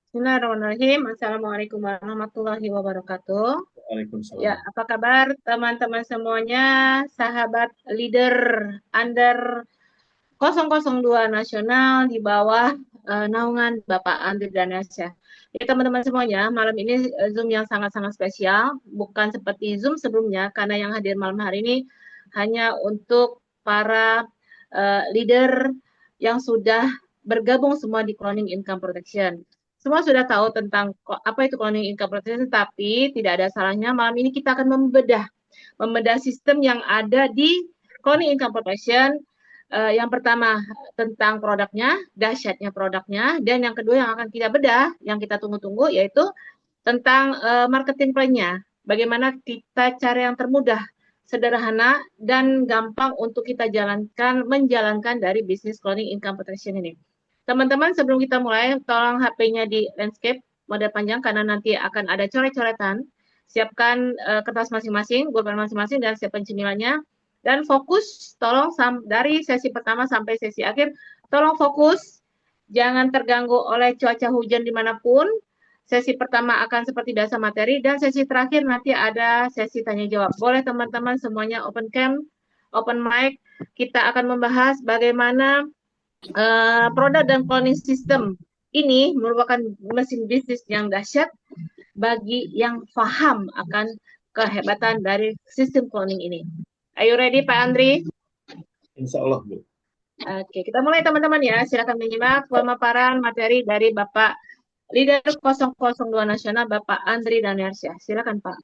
Bismillahirrahmanirrahim. Assalamualaikum warahmatullahi wabarakatuh. Ya, Waalaikumsalam. apa kabar teman-teman semuanya, sahabat leader under 002 nasional di bawah naungan Bapak Andri Danasya. Ya, teman-teman semuanya, malam ini Zoom yang sangat-sangat spesial, bukan seperti Zoom sebelumnya, karena yang hadir malam hari ini hanya untuk para leader yang sudah bergabung semua di Cloning Income Protection. Semua sudah tahu tentang apa itu Cloning Income Protection, tapi tidak ada salahnya malam ini kita akan membedah sistem yang ada di Cloning Income Protection. Yang pertama tentang produknya, dahsyatnya produknya, dan yang kedua yang akan kita bedah, yang kita tunggu-tunggu, yaitu tentang marketing plan-nya. Bagaimana kita cara yang termudah, sederhana, dan gampang untuk kita menjalankan dari bisnis cloning income protection ini. Teman-teman, sebelum kita mulai, tolong HP-nya di landscape mode panjang karena nanti akan ada coret-coretan. Siapkan kertas masing-masing, pulpen masing-masing, dan siapkan cemilannya. Dan fokus, tolong dari sesi pertama sampai sesi akhir, tolong fokus, jangan terganggu oleh cuaca hujan dimanapun. Sesi pertama akan seperti biasa materi, dan sesi terakhir nanti ada sesi tanya jawab. Boleh teman-teman semuanya open cam, open mic. Kita akan membahas bagaimana produk dan cloning system ini merupakan mesin bisnis yang dahsyat bagi yang paham akan kehebatan dari sistem cloning ini. Are you ready, Pak Andri? Insya Allah, Bu. Oke, kita mulai teman-teman ya. Silakan menyimak pemaparan materi dari Bapak Leader 002 Nasional, Bapak Andri Daniarsyah. Silakan, Pak.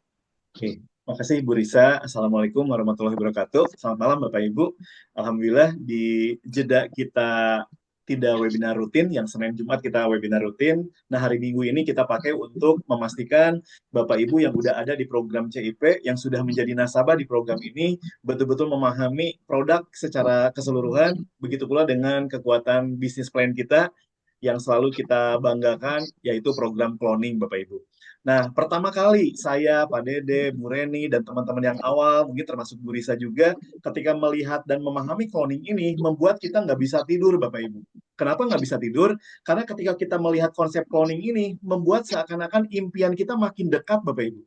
Oke. Makasih Bu Risa. Assalamualaikum warahmatullahi wabarakatuh. Selamat malam Bapak Ibu. Alhamdulillah di jeda kita tidak webinar rutin, yang Senin Jumat kita webinar rutin. Nah, hari Minggu ini kita pakai untuk memastikan Bapak Ibu yang udah ada di program CIP, yang sudah menjadi nasabah di program ini, betul-betul memahami produk secara keseluruhan, begitu pula dengan kekuatan bisnis plan kita yang selalu kita banggakan, yaitu program cloning Bapak Ibu. Nah, pertama kali saya, Pak Dede, Bu Reni, dan teman-teman yang awal, mungkin termasuk Bu Risa juga, ketika melihat dan memahami cloning ini, membuat kita nggak bisa tidur, Bapak Ibu. Kenapa nggak bisa tidur? Karena ketika kita melihat konsep cloning ini, membuat seakan-akan impian kita makin dekat, Bapak Ibu.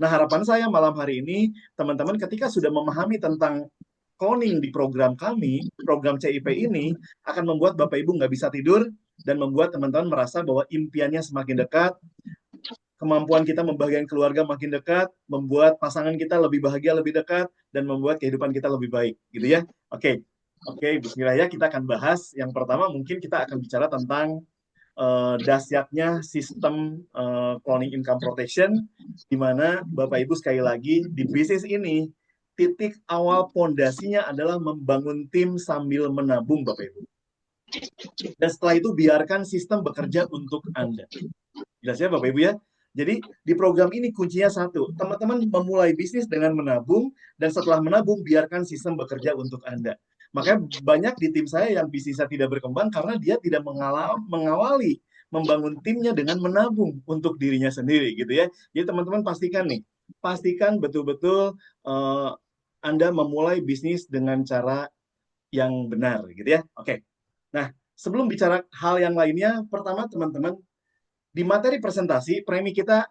Nah, harapan saya malam hari ini, teman-teman ketika sudah memahami tentang cloning di program kami, program CIP ini, akan membuat Bapak Ibu nggak bisa tidur, dan membuat teman-teman merasa bahwa impiannya semakin dekat, kemampuan kita membahagiakan keluarga makin dekat, membuat pasangan kita lebih bahagia, lebih dekat, dan membuat kehidupan kita lebih baik, gitu ya. Oke, oke, Bismillah ya, kita akan bahas. Yang pertama mungkin kita akan bicara tentang dahsyatnya sistem cloning income protection, di mana Bapak Ibu sekali lagi di bisnis ini, titik awal pondasinya adalah membangun tim sambil menabung, Bapak Ibu. Dan setelah itu biarkan sistem bekerja untuk Anda. Jelas ya Bapak Ibu ya? Jadi di program ini kuncinya satu, teman-teman memulai bisnis dengan menabung, dan setelah menabung biarkan sistem bekerja untuk Anda. Makanya banyak di tim saya yang bisnisnya tidak berkembang karena dia tidak mengawali membangun timnya dengan menabung untuk dirinya sendiri gitu ya. Jadi teman-teman pastikan nih, pastikan betul-betul Anda memulai bisnis dengan cara yang benar gitu ya. Oke. Nah, sebelum bicara hal yang lainnya, pertama teman-teman, di materi presentasi, premi kita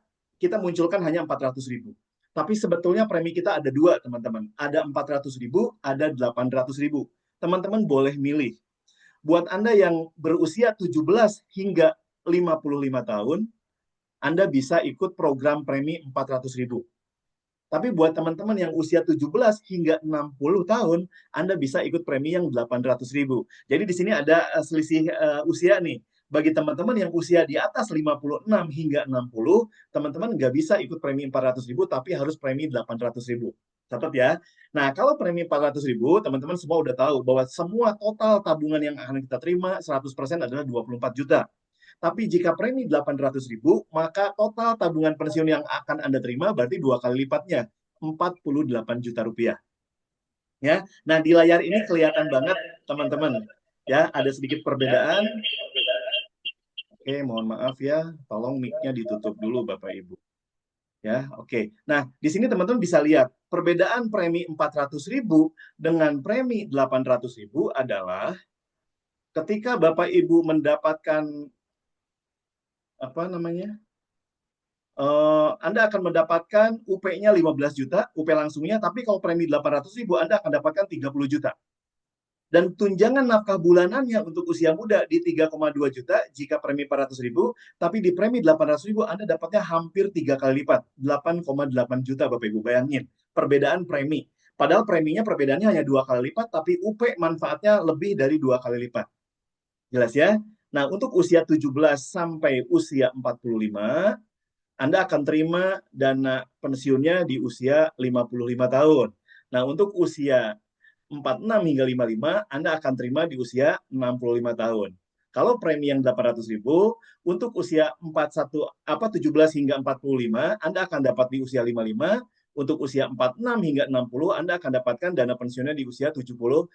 munculkan hanya 400.000. Tapi sebetulnya premi kita ada dua, teman-teman. Ada 400.000, ada 800.000. Teman-teman boleh milih. Buat Anda yang berusia 17 hingga 55 tahun, Anda bisa ikut program premi 400.000. Tapi buat teman-teman yang usia 17 hingga 60 tahun, Anda bisa ikut premi yang 800.000. Jadi di sini ada selisih usia nih. Bagi teman-teman yang usia di atas 56 hingga 60, teman-teman nggak bisa ikut premi 400.000, tapi harus premi 800.000. Catat ya. Nah, kalau premi 400.000, teman-teman semua udah tahu bahwa semua total tabungan yang akan kita terima 100% adalah 24 juta. Tapi jika premi 800.000, maka total tabungan pensiun yang akan Anda terima berarti dua kali lipatnya, 48 juta rupiah. Ya, nah di layar ini kelihatan banget teman-teman. Ya, ada sedikit perbedaan. Oke, mohon maaf ya, tolong mic-nya ditutup dulu Bapak Ibu. Ya, oke. Nah, di sini teman-teman bisa lihat perbedaan premi 400.000 dengan premi 800.000 adalah ketika Bapak Ibu mendapatkan apa namanya? Anda akan mendapatkan UP-nya 15 juta, UP langsungnya, tapi kalau premi 800.000, Anda akan dapatkan 30 juta. Dan tunjangan nafkah bulanannya untuk usia muda di 3,2 juta jika premi 400.000, tapi di premi 800.000 Anda dapatnya hampir 3 kali lipat, 8,8 juta Bapak Ibu. Bayangin, perbedaan premi. Padahal preminya perbedaannya hanya 2 kali lipat, tapi UP manfaatnya lebih dari 2 kali lipat. Jelas ya? Nah, untuk usia 17 sampai usia 45, Anda akan terima dana pensiunnya di usia 55 tahun. Nah, untuk usia 46 hingga 55, Anda akan terima di usia 65 tahun. Kalau premi yang 800.000, untuk usia 17 hingga 45, Anda akan dapat di usia 55. Untuk usia 46 hingga 60, Anda akan dapatkan dana pensiunnya di usia 70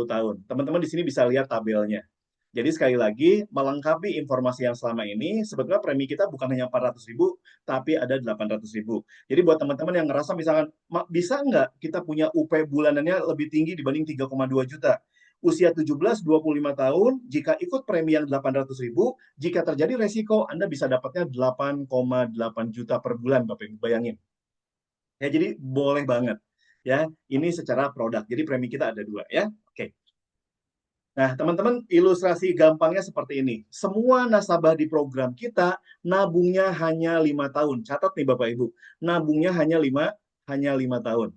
tahun. Teman-teman di sini bisa lihat tabelnya. Jadi sekali lagi, melengkapi informasi yang selama ini, sebetulnya premi kita bukan hanya 400.000, tapi ada 800.000. Jadi buat teman-teman yang ngerasa misalkan, bisa nggak kita punya UP bulanannya lebih tinggi dibanding 3,2 juta? Usia 17-25 tahun, jika ikut premi yang 800.000, jika terjadi resiko, Anda bisa dapatnya 8,8 juta per bulan, Bapak Ibu, bayangin. Ya, jadi boleh banget. Ya, ini secara produk. Jadi premi kita ada dua ya. Oke. Nah, teman-teman, ilustrasi gampangnya seperti ini. Semua nasabah di program kita nabungnya hanya 5 tahun. Catat nih Bapak Ibu, nabungnya hanya 5 tahun.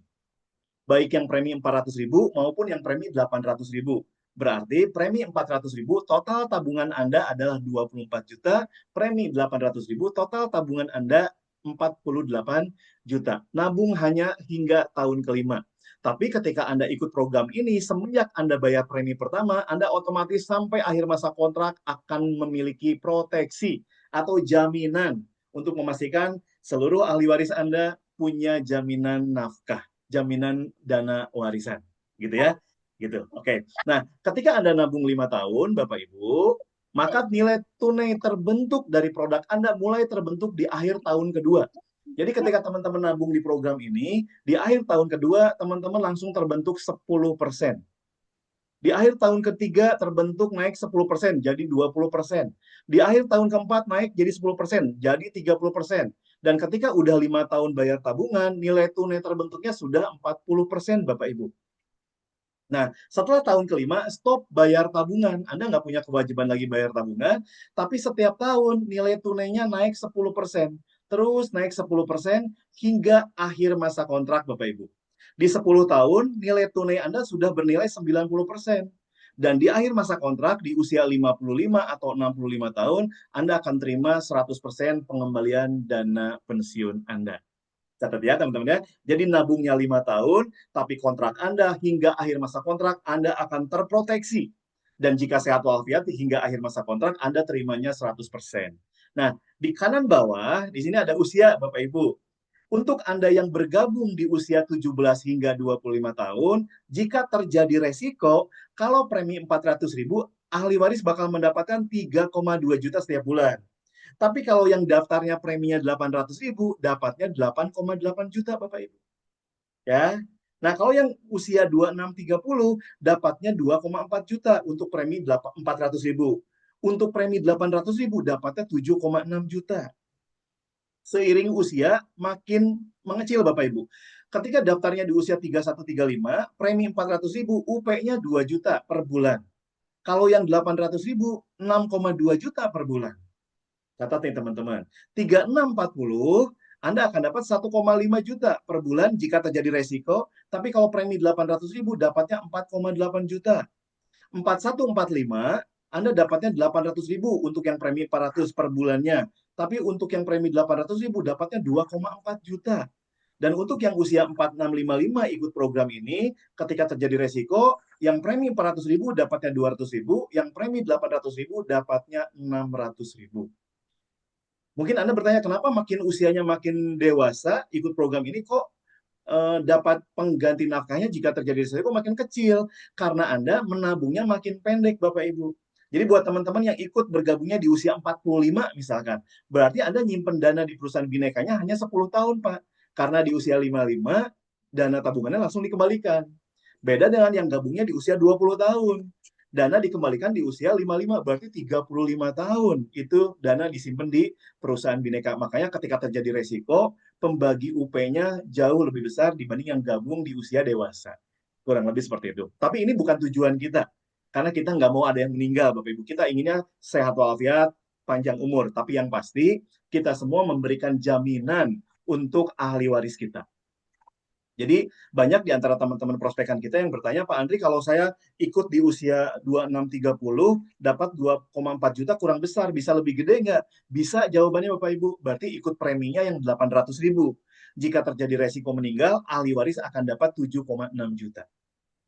Baik yang premi 400.000 maupun yang premi 800.000. Berarti premi 400.000 total tabungan Anda adalah 24 juta, premi 800.000 total tabungan Anda 48 juta. Nabung hanya hingga tahun kelima. Tapi ketika Anda ikut program ini, semenjak Anda bayar premi pertama, Anda otomatis sampai akhir masa kontrak akan memiliki proteksi atau jaminan untuk memastikan seluruh ahli waris Anda punya jaminan nafkah, jaminan dana warisan, gitu ya. Gitu. Oke. Nah, ketika Anda nabung 5 tahun, Bapak Ibu, maka nilai tunai terbentuk dari produk Anda mulai terbentuk di akhir tahun kedua. Jadi ketika teman-teman nabung di program ini, di akhir tahun kedua, teman-teman langsung terbentuk 10%. Di akhir tahun ketiga terbentuk naik 10%, jadi 20%. Di akhir tahun keempat naik jadi 10%, jadi 30%. Dan ketika udah 5 tahun bayar tabungan, nilai tunai terbentuknya sudah 40%, Bapak Ibu. Nah, setelah tahun kelima, stop bayar tabungan. Anda nggak punya kewajiban lagi bayar tabungan, tapi setiap tahun nilai tunainya naik 10%. Terus naik 10% hingga akhir masa kontrak, Bapak Ibu. Di 10 tahun, nilai tunai Anda sudah bernilai 90%. Dan di akhir masa kontrak, di usia 55 atau 65 tahun, Anda akan terima 100% pengembalian dana pensiun Anda. Catat ya teman-teman ya. Jadi nabungnya 5 tahun, tapi kontrak Anda hingga akhir masa kontrak Anda akan terproteksi. Dan jika sehat walafiat hingga akhir masa kontrak Anda terimanya 100%. Nah, di kanan bawah di sini ada usia Bapak Ibu. Untuk Anda yang bergabung di usia 17 hingga 25 tahun, jika terjadi resiko, kalau premi 400.000, ahli waris bakal mendapatkan 3,2 juta setiap bulan. Tapi kalau yang daftarnya preminya 800.000, dapatnya 8,8 juta Bapak Ibu. Ya. Nah, kalau yang usia 26-30, dapatnya 2,4 juta untuk premi 400.000. Untuk premi 800.000, dapatnya 7,6 juta. Seiring usia makin mengecil Bapak Ibu. Ketika daftarnya di usia 31-35, premi 400.000, UP-nya 2 juta per bulan. Kalau yang 800.000, 6,2 juta per bulan. Catat nih teman-teman. 3640 Anda akan dapat 1,5 juta per bulan jika terjadi resiko, tapi kalau premi 800.000 dapatnya 4,8 juta. 4145 Anda dapatnya 800.000 untuk yang premi 400 per bulannya, tapi untuk yang premi 800.000 dapatnya 2,4 juta. Dan untuk yang usia 4655 ikut program ini, ketika terjadi resiko, yang premi 400.000 dapatnya 200.000, yang premi 800.000 dapatnya 600.000. Mungkin Anda bertanya, kenapa makin usianya makin dewasa, ikut program ini kok dapat pengganti nafkahnya jika terjadi resiko makin kecil? Karena Anda menabungnya makin pendek, Bapak Ibu. Jadi buat teman-teman yang ikut bergabungnya di usia 45 misalkan, berarti Anda nyimpen dana di perusahaan binekanya hanya 10 tahun, Pak. Karena di usia 55, dana tabungannya langsung dikembalikan. Beda dengan yang gabungnya di usia 20 tahun. Dana dikembalikan di usia 55, berarti 35 tahun. Itu dana disimpan di perusahaan Bhinneka. Makanya ketika terjadi resiko, pembagi UP-nya jauh lebih besar dibanding yang gabung di usia dewasa. Kurang lebih seperti itu. Tapi ini bukan tujuan kita. Karena kita nggak mau ada yang meninggal, Bapak Ibu. Kita inginnya sehat walafiat, panjang umur. Tapi yang pasti, kita semua memberikan jaminan untuk ahli waris kita. Jadi banyak di antara teman-teman prospekan kita yang bertanya, Pak Andri, kalau saya ikut di usia 26-30, dapat 2,4 juta kurang besar, bisa lebih gede nggak? Bisa, jawabannya Bapak Ibu. Berarti ikut preminya yang 800.000. Jika terjadi resiko meninggal, ahli waris akan dapat 7,6 juta.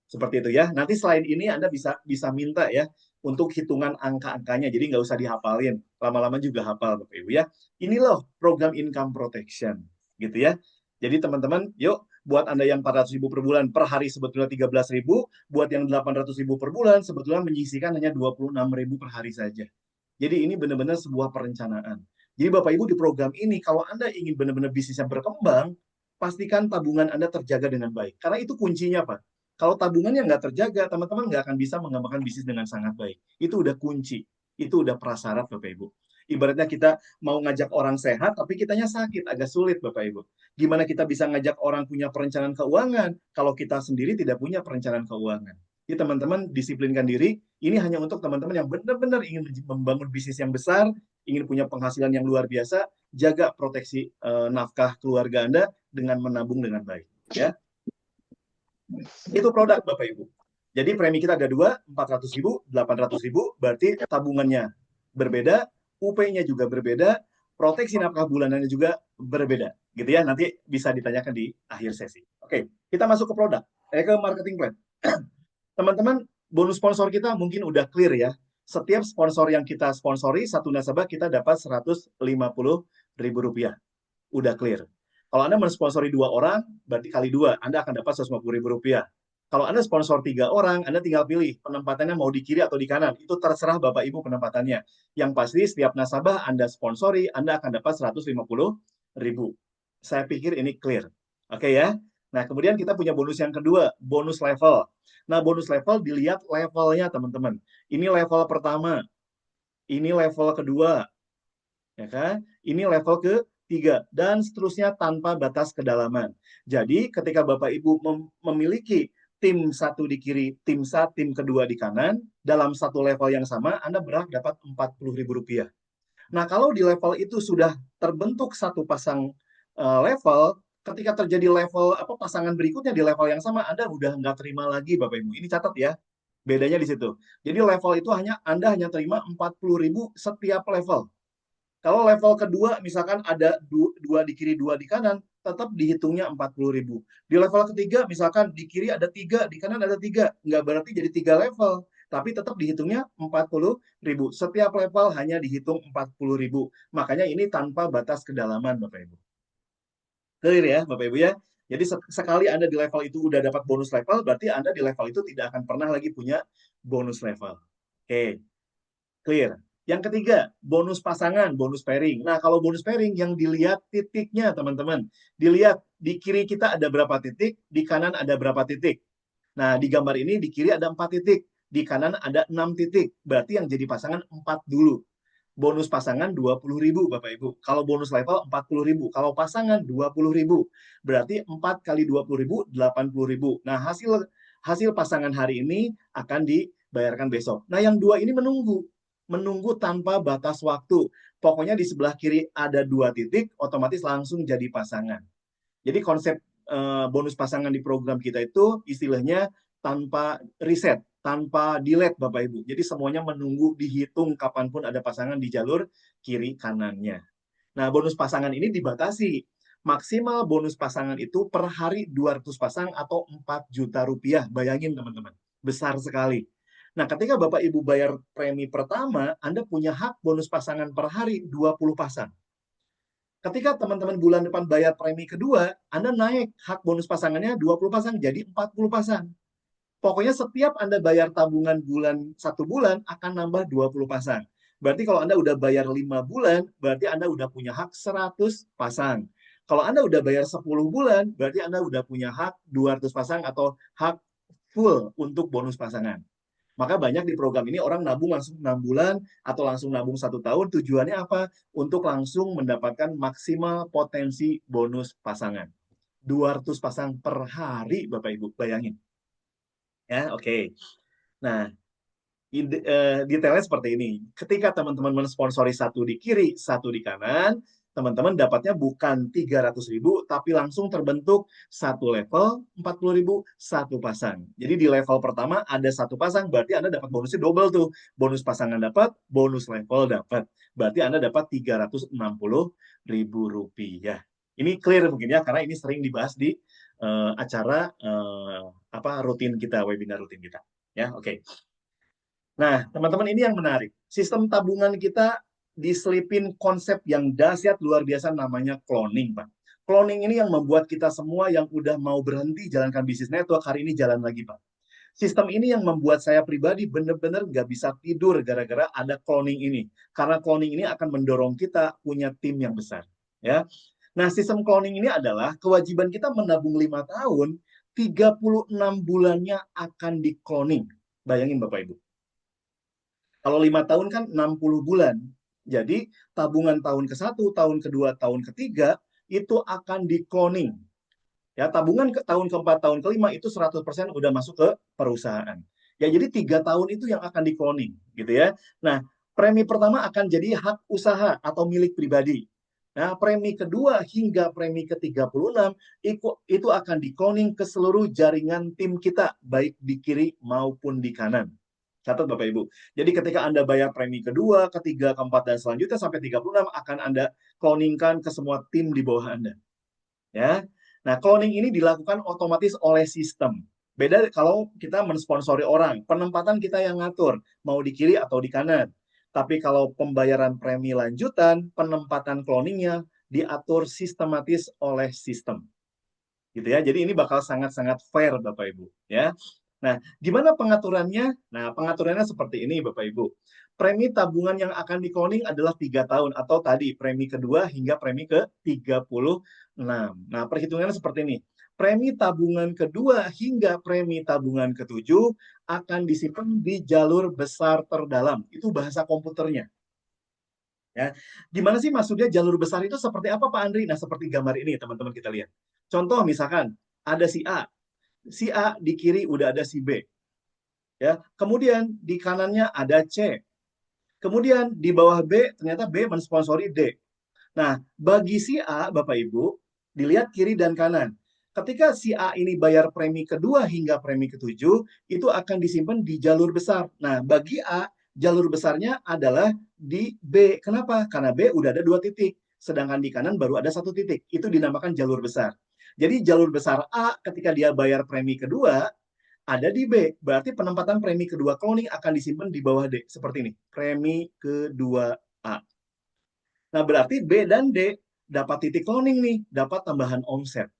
Seperti itu ya. Nanti selain ini Anda bisa minta ya untuk hitungan angka-angkanya. Jadi nggak usah dihafalin. Lama-lama juga hafal Bapak Ibu ya. Ini loh program income protection gitu ya. Jadi teman-teman, yuk buat Anda yang 400.000 per bulan, per hari sebetulnya 13.000, buat yang 800.000 per bulan sebetulnya menyisihkan hanya 26.000 per hari saja. Jadi ini benar-benar sebuah perencanaan. Jadi Bapak Ibu di program ini, kalau Anda ingin benar-benar bisnisnya berkembang, pastikan tabungan Anda terjaga dengan baik. Karena itu kuncinya, Pak. Kalau tabungannya nggak terjaga, teman-teman nggak akan bisa mengembangkan bisnis dengan sangat baik. Itu udah kunci. Itu udah prasyarat, Bapak Ibu. Ibaratnya kita mau ngajak orang sehat, tapi kitanya sakit, agak sulit, Bapak Ibu. Gimana kita bisa ngajak orang punya perencanaan keuangan, kalau kita sendiri tidak punya perencanaan keuangan? Jadi teman-teman disiplinkan diri, ini hanya untuk teman-teman yang benar-benar ingin membangun bisnis yang besar, ingin punya penghasilan yang luar biasa, jaga proteksi nafkah keluarga Anda dengan menabung dengan baik. Ya, itu produk Bapak Ibu. Jadi premi kita ada dua, 400.000, 800.000, berarti tabungannya berbeda, UP-nya juga berbeda, proteksi nafkah bulanannya juga berbeda. Gitu ya, nanti bisa ditanyakan di akhir sesi. Oke, kita masuk ke produk, ke marketing plan. Teman-teman, bonus sponsor kita mungkin udah clear ya. Setiap sponsor yang kita sponsori, satu nasabah kita dapat Rp150.000. Udah clear. Kalau Anda mensponsori 2 orang, berarti kali 2, Anda akan dapat Rp150.000. Kalau Anda sponsor 3 orang, Anda tinggal pilih penempatannya mau di kiri atau di kanan. Itu terserah Bapak Ibu penempatannya. Yang pasti setiap nasabah Anda sponsori, Anda akan dapat Rp150.000. Saya pikir ini clear. Oke ya. Nah, kemudian kita punya bonus yang kedua, bonus level. Nah, bonus level dilihat levelnya, teman-teman. Ini level pertama, ini level kedua, ya kan? Ini level ketiga, dan seterusnya tanpa batas kedalaman. Jadi, ketika Bapak Ibu memiliki tim satu di kiri, tim kedua di kanan, dalam satu level yang sama, Anda berhak dapat Rp40.000. Nah, kalau di level itu sudah terbentuk satu pasang level, ketika terjadi level pasangan berikutnya di level yang sama, Anda udah nggak terima lagi, Bapak Ibu. Ini catat ya, bedanya di situ. Jadi level itu Anda hanya terima 40.000 setiap level. Kalau level kedua, misalkan ada dua di kiri, dua di kanan, tetap dihitungnya 40.000. Di level ketiga, misalkan di kiri ada 3, di kanan ada 3. Nggak berarti jadi 3 level. Tapi tetap dihitungnya 40.000. Setiap level hanya dihitung 40.000. Makanya ini tanpa batas kedalaman, Bapak Ibu. Clear ya, Bapak Ibu ya? Jadi sekali Anda di level itu udah dapat bonus level, berarti Anda di level itu tidak akan pernah lagi punya bonus level. Oke, clear. Yang ketiga, bonus pasangan, bonus pairing. Nah, kalau bonus pairing yang dilihat titiknya, teman-teman. Dilihat di kiri kita ada berapa titik, di kanan ada berapa titik. Nah, di gambar ini di kiri ada 4 titik, di kanan ada 6 titik. Berarti yang jadi pasangan 4 dulu. Bonus pasangan 20.000, Bapak Ibu. Kalau bonus level 40.000. Kalau pasangan 20.000. Berarti 4 kali 20.000, 80.000. Nah, hasil pasangan hari ini akan dibayarkan besok. Nah, yang 2 ini menunggu tanpa batas waktu. Pokoknya di sebelah kiri ada 2 titik, otomatis langsung jadi pasangan. Jadi konsep bonus pasangan di program kita itu istilahnya tanpa riset, tanpa delete Bapak Ibu. Jadi semuanya menunggu dihitung kapanpun ada pasangan di jalur kiri kanannya. Nah, bonus pasangan ini dibatasi. Maksimal bonus pasangan itu per hari 200 pasang atau 4 juta rupiah. Bayangin teman-teman, besar sekali. Nah, ketika Bapak Ibu bayar premi pertama, Anda punya hak bonus pasangan per hari 20 pasang. Ketika teman-teman bulan depan bayar premi kedua, Anda naik hak bonus pasangannya 20 pasang jadi 40 pasang. Pokoknya setiap Anda bayar tabungan bulan 1 bulan akan nambah 20 pasang. Berarti kalau Anda udah bayar 5 bulan, berarti Anda udah punya hak 100 pasang. Kalau Anda udah bayar 10 bulan, berarti Anda udah punya hak 200 pasang atau hak full untuk bonus pasangan. Maka banyak di program ini orang nabung langsung 6 bulan atau langsung nabung 1 tahun. Tujuannya apa? Untuk langsung mendapatkan maksimal potensi bonus pasangan. 200 pasang per hari, Bapak Ibu. Bayangin. Ya, oke. Nah, detailnya seperti ini. Ketika teman-teman mensponsori satu di kiri, satu di kanan, teman-teman dapatnya bukan 300.000, tapi langsung terbentuk satu level 40.000, satu pasang. Jadi di level pertama ada satu pasang, berarti Anda dapat bonusnya double tuh. Bonus pasangan dapat, bonus level dapat. Berarti Anda dapat 360.000 rupiah. Ini clear mungkin ya, karena ini sering dibahas di acara rutin kita, webinar rutin kita. Ya, oke. Nah, teman-teman, ini yang menarik. Sistem tabungan kita diselipin konsep yang dahsyat luar biasa namanya cloning, Pak. Cloning ini yang membuat kita semua yang udah mau berhenti jalankan bisnis network, hari ini jalan lagi, Pak. Sistem ini yang membuat saya pribadi benar-benar nggak bisa tidur gara-gara ada cloning ini. Karena cloning ini akan mendorong kita punya tim yang besar. Ya. Nah, sistem cloning ini adalah kewajiban kita menabung 5 tahun, 36 bulannya akan di cloning. Bayangin Bapak Ibu. Kalau 5 tahun kan 60 bulan. Jadi tabungan tahun ke-1, tahun kedua, tahun ketiga itu akan di-cloning. Ya, tabungan ke tahun keempat, tahun kelima itu 100% udah masuk ke perusahaan. Ya, jadi 3 tahun itu yang akan di-cloning, gitu ya. Nah, premi pertama akan jadi hak usaha atau milik pribadi. Nah, premi kedua hingga premi ke-36 itu akan di-cloning ke seluruh jaringan tim kita, baik di kiri maupun di kanan. Catat Bapak Ibu. Jadi ketika Anda bayar premi kedua, ketiga, keempat, dan selanjutnya sampai 36 akan Anda cloningkan ke semua tim di bawah Anda. Ya. Nah, cloning ini dilakukan otomatis oleh sistem. Beda kalau kita mensponsori orang, penempatan kita yang ngatur, mau di kiri atau di kanan. Tapi kalau pembayaran premi lanjutan, penempatan cloningnya diatur sistematis oleh sistem. Gitu ya. Jadi ini bakal sangat-sangat fair Bapak Ibu, ya. Nah, gimana pengaturannya? Nah, pengaturannya seperti ini Bapak Ibu. Premi tabungan yang akan di-cloning adalah 3 tahun atau tadi premi kedua hingga premi ke-36. Nah, perhitungannya seperti ini. Premi tabungan kedua hingga premi tabungan ke-7 akan disimpan di jalur besar terdalam. Itu bahasa komputernya. Ya. Gimana sih maksudnya jalur besar itu seperti apa Pak Andri? Nah, seperti gambar ini teman-teman kita lihat. Contoh misalkan ada si A. Si A di kiri udah ada si B. Ya. Kemudian di kanannya ada C. Kemudian di bawah B ternyata B mensponsori D. Nah, bagi si A, Bapak Ibu, dilihat kiri dan kanan. Ketika si A ini bayar premi kedua hingga premi ketujuh, itu akan disimpan di jalur besar. Nah, bagi A, jalur besarnya adalah di B. Kenapa? Karena B udah ada 2 titik. Sedangkan di kanan baru ada 1 titik. Itu dinamakan jalur besar. Jadi jalur besar A ketika dia bayar premi kedua, ada di B. Berarti penempatan premi kedua cloning akan disimpan di bawah D. Seperti ini. Premi kedua A. Nah, berarti B dan D dapat titik cloning nih. Dapat tambahan omset.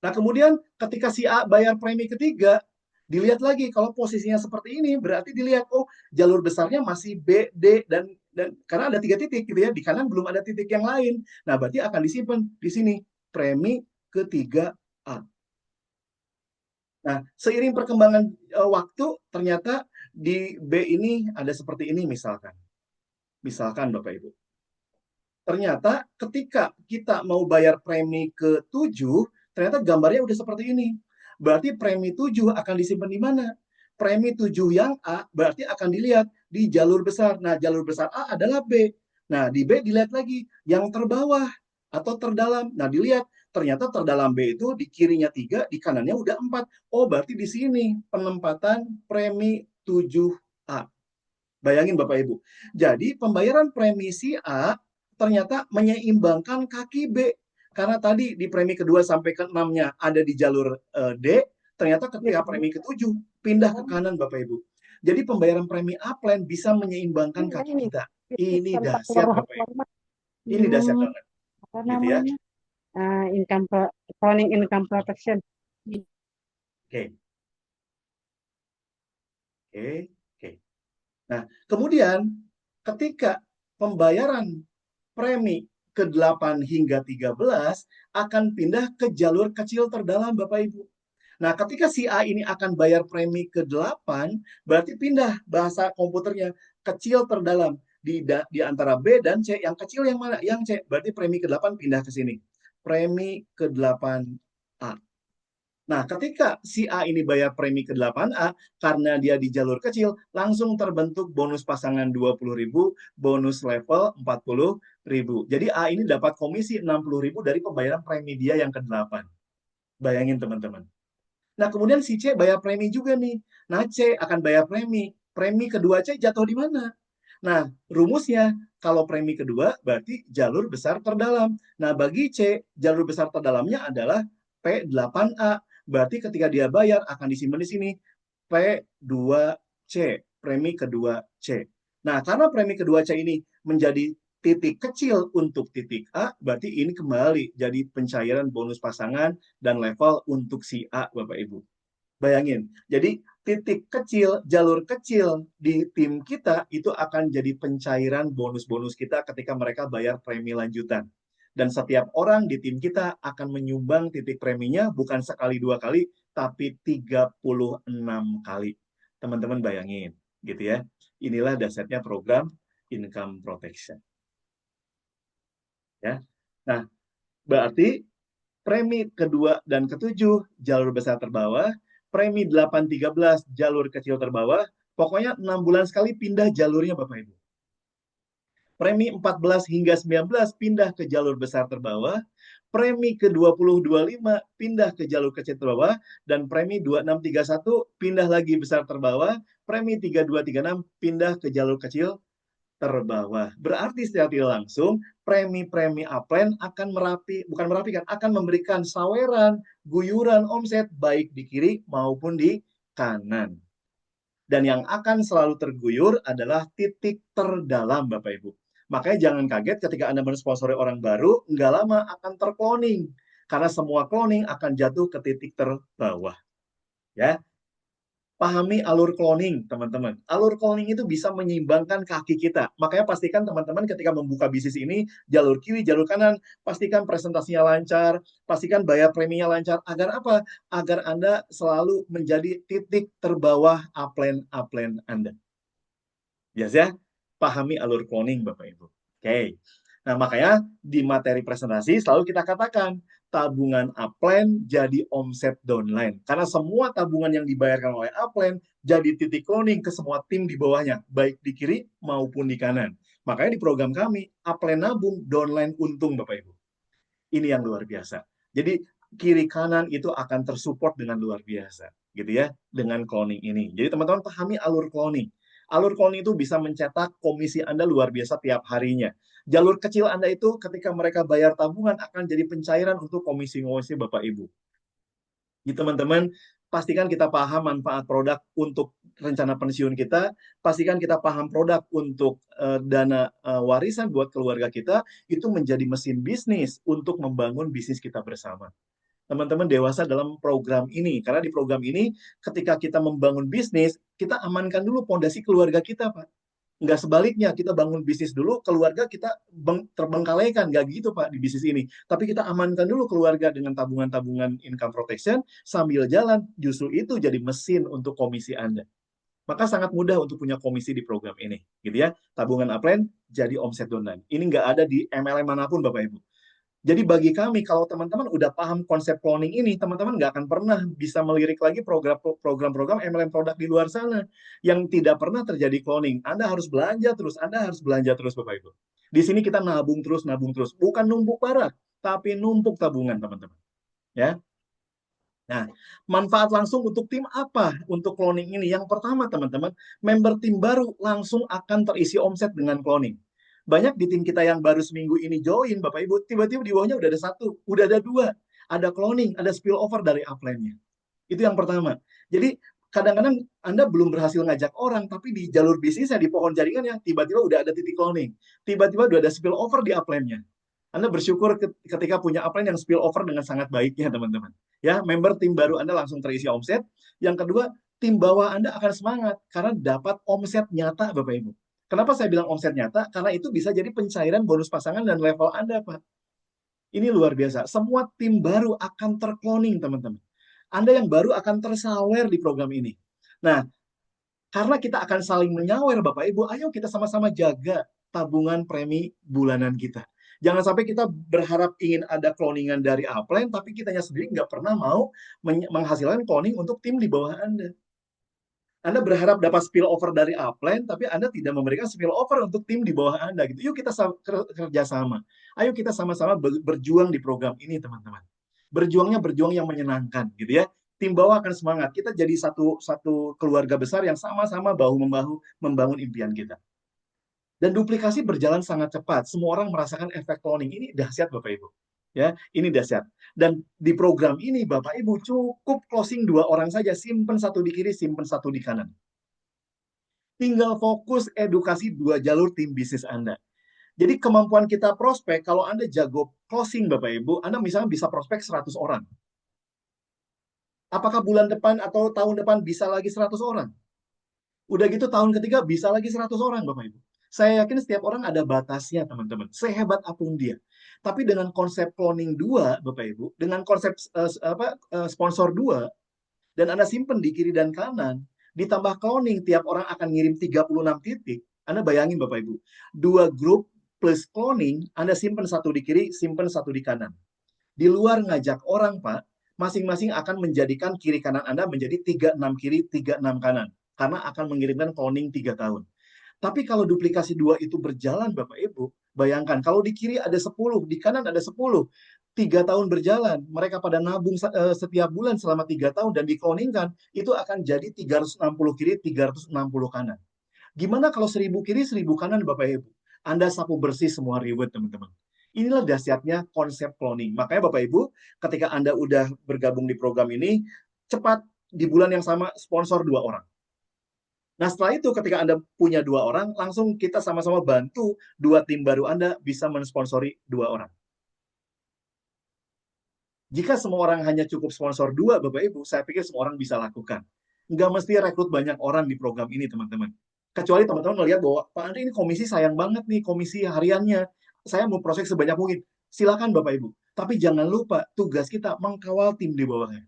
Nah, kemudian ketika si A bayar premi ketiga, dilihat lagi. Kalau posisinya seperti ini, berarti dilihat, oh, jalur besarnya masih B, D, dan karena ada 3 titik gitu ya. Di kanan belum ada titik yang lain. Nah, berarti akan disimpan di sini. Premi ketiga A. Nah, seiring perkembangan waktu, ternyata di B ini ada seperti ini misalkan. Misalkan Bapak Ibu. Ternyata ketika kita mau bayar premi ke-7, ternyata gambarnya udah seperti ini. Berarti premi 7 akan disimpan di mana? Premi 7 yang A berarti akan dilihat di jalur besar. Nah, jalur besar A adalah B. Nah, di B dilihat lagi yang terbawah atau terdalam. Nah, dilihat ternyata terdalam B itu di kirinya 3, di kanannya udah 4. Oh, berarti di sini penempatan premi 7A. Bayangin Bapak Ibu. Jadi pembayaran premi si A ternyata menyeimbangkan kaki B. Karena tadi di premi kedua sampai ke-6-nya ada di jalur D, ternyata ketika premi ke-7 pindah ke kanan Bapak Ibu. Jadi pembayaran premi A-plan bisa menyeimbangkan kaki kita. Ini dahsyat Bapak Ibu. Ini dahsyat banget. Apa Gitu ya. namanya? Cloning income protection. Oke. Oke. Nah, kemudian ketika pembayaran premi ke-8 hingga 13 akan pindah ke jalur kecil terdalam Bapak Ibu. Nah, ketika si A ini akan bayar premi ke-8, berarti pindah bahasa komputernya, kecil terdalam. Di antara B dan C, yang kecil yang mana? Yang C. Berarti premi ke-8 pindah ke sini. Premi ke-8A. Nah, ketika si A ini bayar premi ke-8A, karena dia di jalur kecil, langsung terbentuk bonus pasangan 20.000, bonus level 40.000. Jadi A ini dapat komisi 60.000 dari pembayaran premi dia yang ke-8. Bayangin teman-teman. Nah, kemudian si C bayar premi juga nih. Nah, C akan bayar premi. Premi kedua C jatuh di mana? Nah, rumusnya, kalau premi kedua berarti jalur besar terdalam. Nah, bagi C, jalur besar terdalamnya adalah P8A. Berarti ketika dia bayar akan disimpan di sini. P2C, premi kedua C. Nah, karena premi kedua C ini menjadi titik kecil untuk titik A, berarti ini kembali jadi pencairan bonus pasangan dan level untuk si A, Bapak Ibu. Bayangin, jadi titik kecil, jalur kecil di tim kita itu akan jadi pencairan bonus-bonus kita ketika mereka bayar premi lanjutan. Dan setiap orang di tim kita akan menyumbang titik preminya bukan sekali dua kali, tapi 36 kali. Teman-teman bayangin, gitu ya. Inilah dasarnya program income protection. Ya. Nah, berarti premi kedua dan ketujuh jalur besar terbawah, premi 8-13 jalur kecil terbawah, pokoknya 6 bulan sekali pindah jalurnya Bapak Ibu. Premi 14 hingga 19 pindah ke jalur besar terbawah, premi ke 20-25 pindah ke jalur kecil terbawah, dan premi 26-31 pindah lagi besar terbawah, premi 32-36 pindah ke jalur kecil terbawah. Berarti secara tidak langsung premi-premi upline akan akan memberikan saweran, guyuran omset baik di kiri maupun di kanan. Dan yang akan selalu terguyur adalah titik terdalam, Bapak Ibu. Makanya jangan kaget ketika Anda mensponsori orang baru, nggak lama akan tercloning. Karena semua cloning akan jatuh ke titik terbawah. Ya, pahami alur cloning, teman-teman. Alur cloning itu bisa menyeimbangkan kaki kita. Makanya pastikan teman-teman ketika membuka bisnis ini, jalur kiri, jalur kanan, pastikan presentasinya lancar, pastikan bayar preminya lancar. Agar apa? Agar Anda selalu menjadi titik terbawah upline Anda. Yes ya? Pahami alur cloning, Bapak-Ibu. Oke. Nah, makanya di materi presentasi selalu kita katakan, tabungan upline jadi omset downline. Karena semua tabungan yang dibayarkan oleh upline jadi titik cloning ke semua tim di bawahnya, baik di kiri maupun di kanan. Makanya di program kami, upline nabung, downline untung, Bapak-Ibu. Ini yang luar biasa. Jadi kiri kanan itu akan tersupport dengan luar biasa, gitu ya, dengan cloning ini. Jadi teman-teman pahami alur cloning. Alur cloning itu bisa mencetak komisi Anda luar biasa tiap harinya. Jalur kecil Anda itu ketika mereka bayar tabungan akan jadi pencairan untuk komisi-komisi Bapak Ibu. Jadi teman-teman, pastikan kita paham manfaat produk untuk rencana pensiun kita, pastikan kita paham produk untuk dana warisan buat keluarga kita, itu menjadi mesin bisnis untuk membangun bisnis kita bersama. Teman-teman dewasa dalam program ini, karena di program ini ketika kita membangun bisnis, kita amankan dulu fondasi keluarga kita, Pak. Nggak sebaliknya, kita bangun bisnis dulu, keluarga kita terbengkalaikan. Nggak gitu, Pak, di bisnis ini. Tapi kita amankan dulu keluarga dengan tabungan-tabungan income protection, sambil jalan, justru itu jadi mesin untuk komisi Anda. Maka sangat mudah untuk punya komisi di program ini. Gitu ya. Tabungan upline jadi omset downline. Ini nggak ada di MLM manapun, Bapak Ibu. Jadi bagi kami, kalau teman-teman udah paham konsep cloning ini, teman-teman nggak akan pernah bisa melirik lagi program-program MLM produk di luar sana yang tidak pernah terjadi cloning. Anda harus belanja terus, Bapak Ibu. Di sini kita nabung terus, bukan numpuk barak, tapi numpuk tabungan, teman-teman. Ya. Nah, manfaat langsung untuk tim apa untuk cloning ini? Yang pertama, teman-teman, member tim baru langsung akan terisi omset dengan cloning. Banyak di tim kita yang baru seminggu ini join, Bapak Ibu, tiba-tiba di bawahnya udah ada 1, udah ada 2, ada cloning, ada spillover dari upline-nya. Itu yang pertama. Jadi kadang-kadang Anda belum berhasil ngajak orang, tapi di jalur bisnisnya, di pohon jaringannya, tiba-tiba udah ada titik cloning. Tiba-tiba udah ada spillover di upline-nya. Anda bersyukur ketika punya upline yang spillover dengan sangat baiknya, teman-teman. Ya, member tim baru Anda langsung terisi omset. Yang kedua, tim bawah Anda akan semangat karena dapat omset nyata, Bapak Ibu. Kenapa saya bilang omset nyata? Karena itu bisa jadi pencairan bonus pasangan dan level Anda, Pak. Ini luar biasa. Semua tim baru akan tercloning, teman-teman. Anda yang baru akan tersawer di program ini. Nah, karena kita akan saling menyawer, Bapak Ibu, ayo kita sama-sama jaga tabungan premi bulanan kita. Jangan sampai kita berharap ingin ada cloningan dari upline, tapi kitanya sendiri nggak pernah mau menghasilkan cloning untuk tim di bawah Anda. Anda berharap dapat spillover dari upline, tapi Anda tidak memberikan spillover untuk tim di bawah Anda. Gitu. Yuk kita kerja sama. Ayo kita sama-sama berjuang di program ini, teman-teman. Berjuangnya berjuang yang menyenangkan, gitu ya. Tim bawah akan semangat. Kita jadi satu keluarga besar yang sama-sama bahu-membahu membangun impian kita. Dan duplikasi berjalan sangat cepat. Semua orang merasakan efek cloning. Ini dahsyat, Bapak Ibu. Ya, ini dahsyat. Dan di program ini, Bapak Ibu, cukup closing 2 orang saja. Simpen 1 di kiri, simpen 1 di kanan. Tinggal fokus edukasi 2 jalur tim bisnis Anda. Jadi kemampuan kita prospek, kalau Anda jago closing, Bapak Ibu, Anda misalnya bisa prospek 100 orang. Apakah bulan depan atau tahun depan bisa lagi 100 orang? Udah gitu tahun ketiga bisa lagi 100 orang, Bapak Ibu. Saya yakin setiap orang ada batasnya, teman-teman. Sehebat apapun dia. Tapi dengan konsep cloning 2, Bapak Ibu, dengan konsep sponsor 2, dan Anda simpen di kiri dan kanan, ditambah cloning, tiap orang akan ngirim 36 titik. Anda bayangin, Bapak Ibu, 2 grup plus cloning, Anda simpen 1 di kiri, simpen 1 di kanan. Di luar ngajak orang, Pak, masing-masing akan menjadikan kiri kanan Anda menjadi 36 kiri, 36 kanan. Karena akan mengirimkan cloning 3 tahun. Tapi kalau duplikasi 2 itu berjalan, Bapak Ibu, bayangkan, kalau di kiri ada 10, di kanan ada 10, 3 tahun berjalan, mereka pada nabung setiap bulan selama 3 tahun dan dikloningkan, itu akan jadi 360 kiri, 360 kanan. Gimana kalau 1000 kiri, 1000 kanan, Bapak Ibu? Anda sapu bersih semua reward, teman-teman. Inilah dahsyatnya konsep cloning. Makanya Bapak Ibu, ketika Anda udah bergabung di program ini, cepat di bulan yang sama sponsor 2 orang. Nah, setelah itu ketika Anda punya 2 orang, langsung kita sama-sama bantu 2 tim baru Anda bisa mensponsori 2 orang. Jika semua orang hanya cukup sponsor 2, Bapak Ibu, saya pikir semua orang bisa lakukan. Nggak mesti rekrut banyak orang di program ini, teman-teman. Kecuali teman-teman melihat bahwa, Pak Andri, ini komisi sayang banget nih, komisi hariannya. Saya mau proses sebanyak mungkin. Silakan, Bapak Ibu. Tapi jangan lupa, tugas kita mengkawal tim di bawahnya.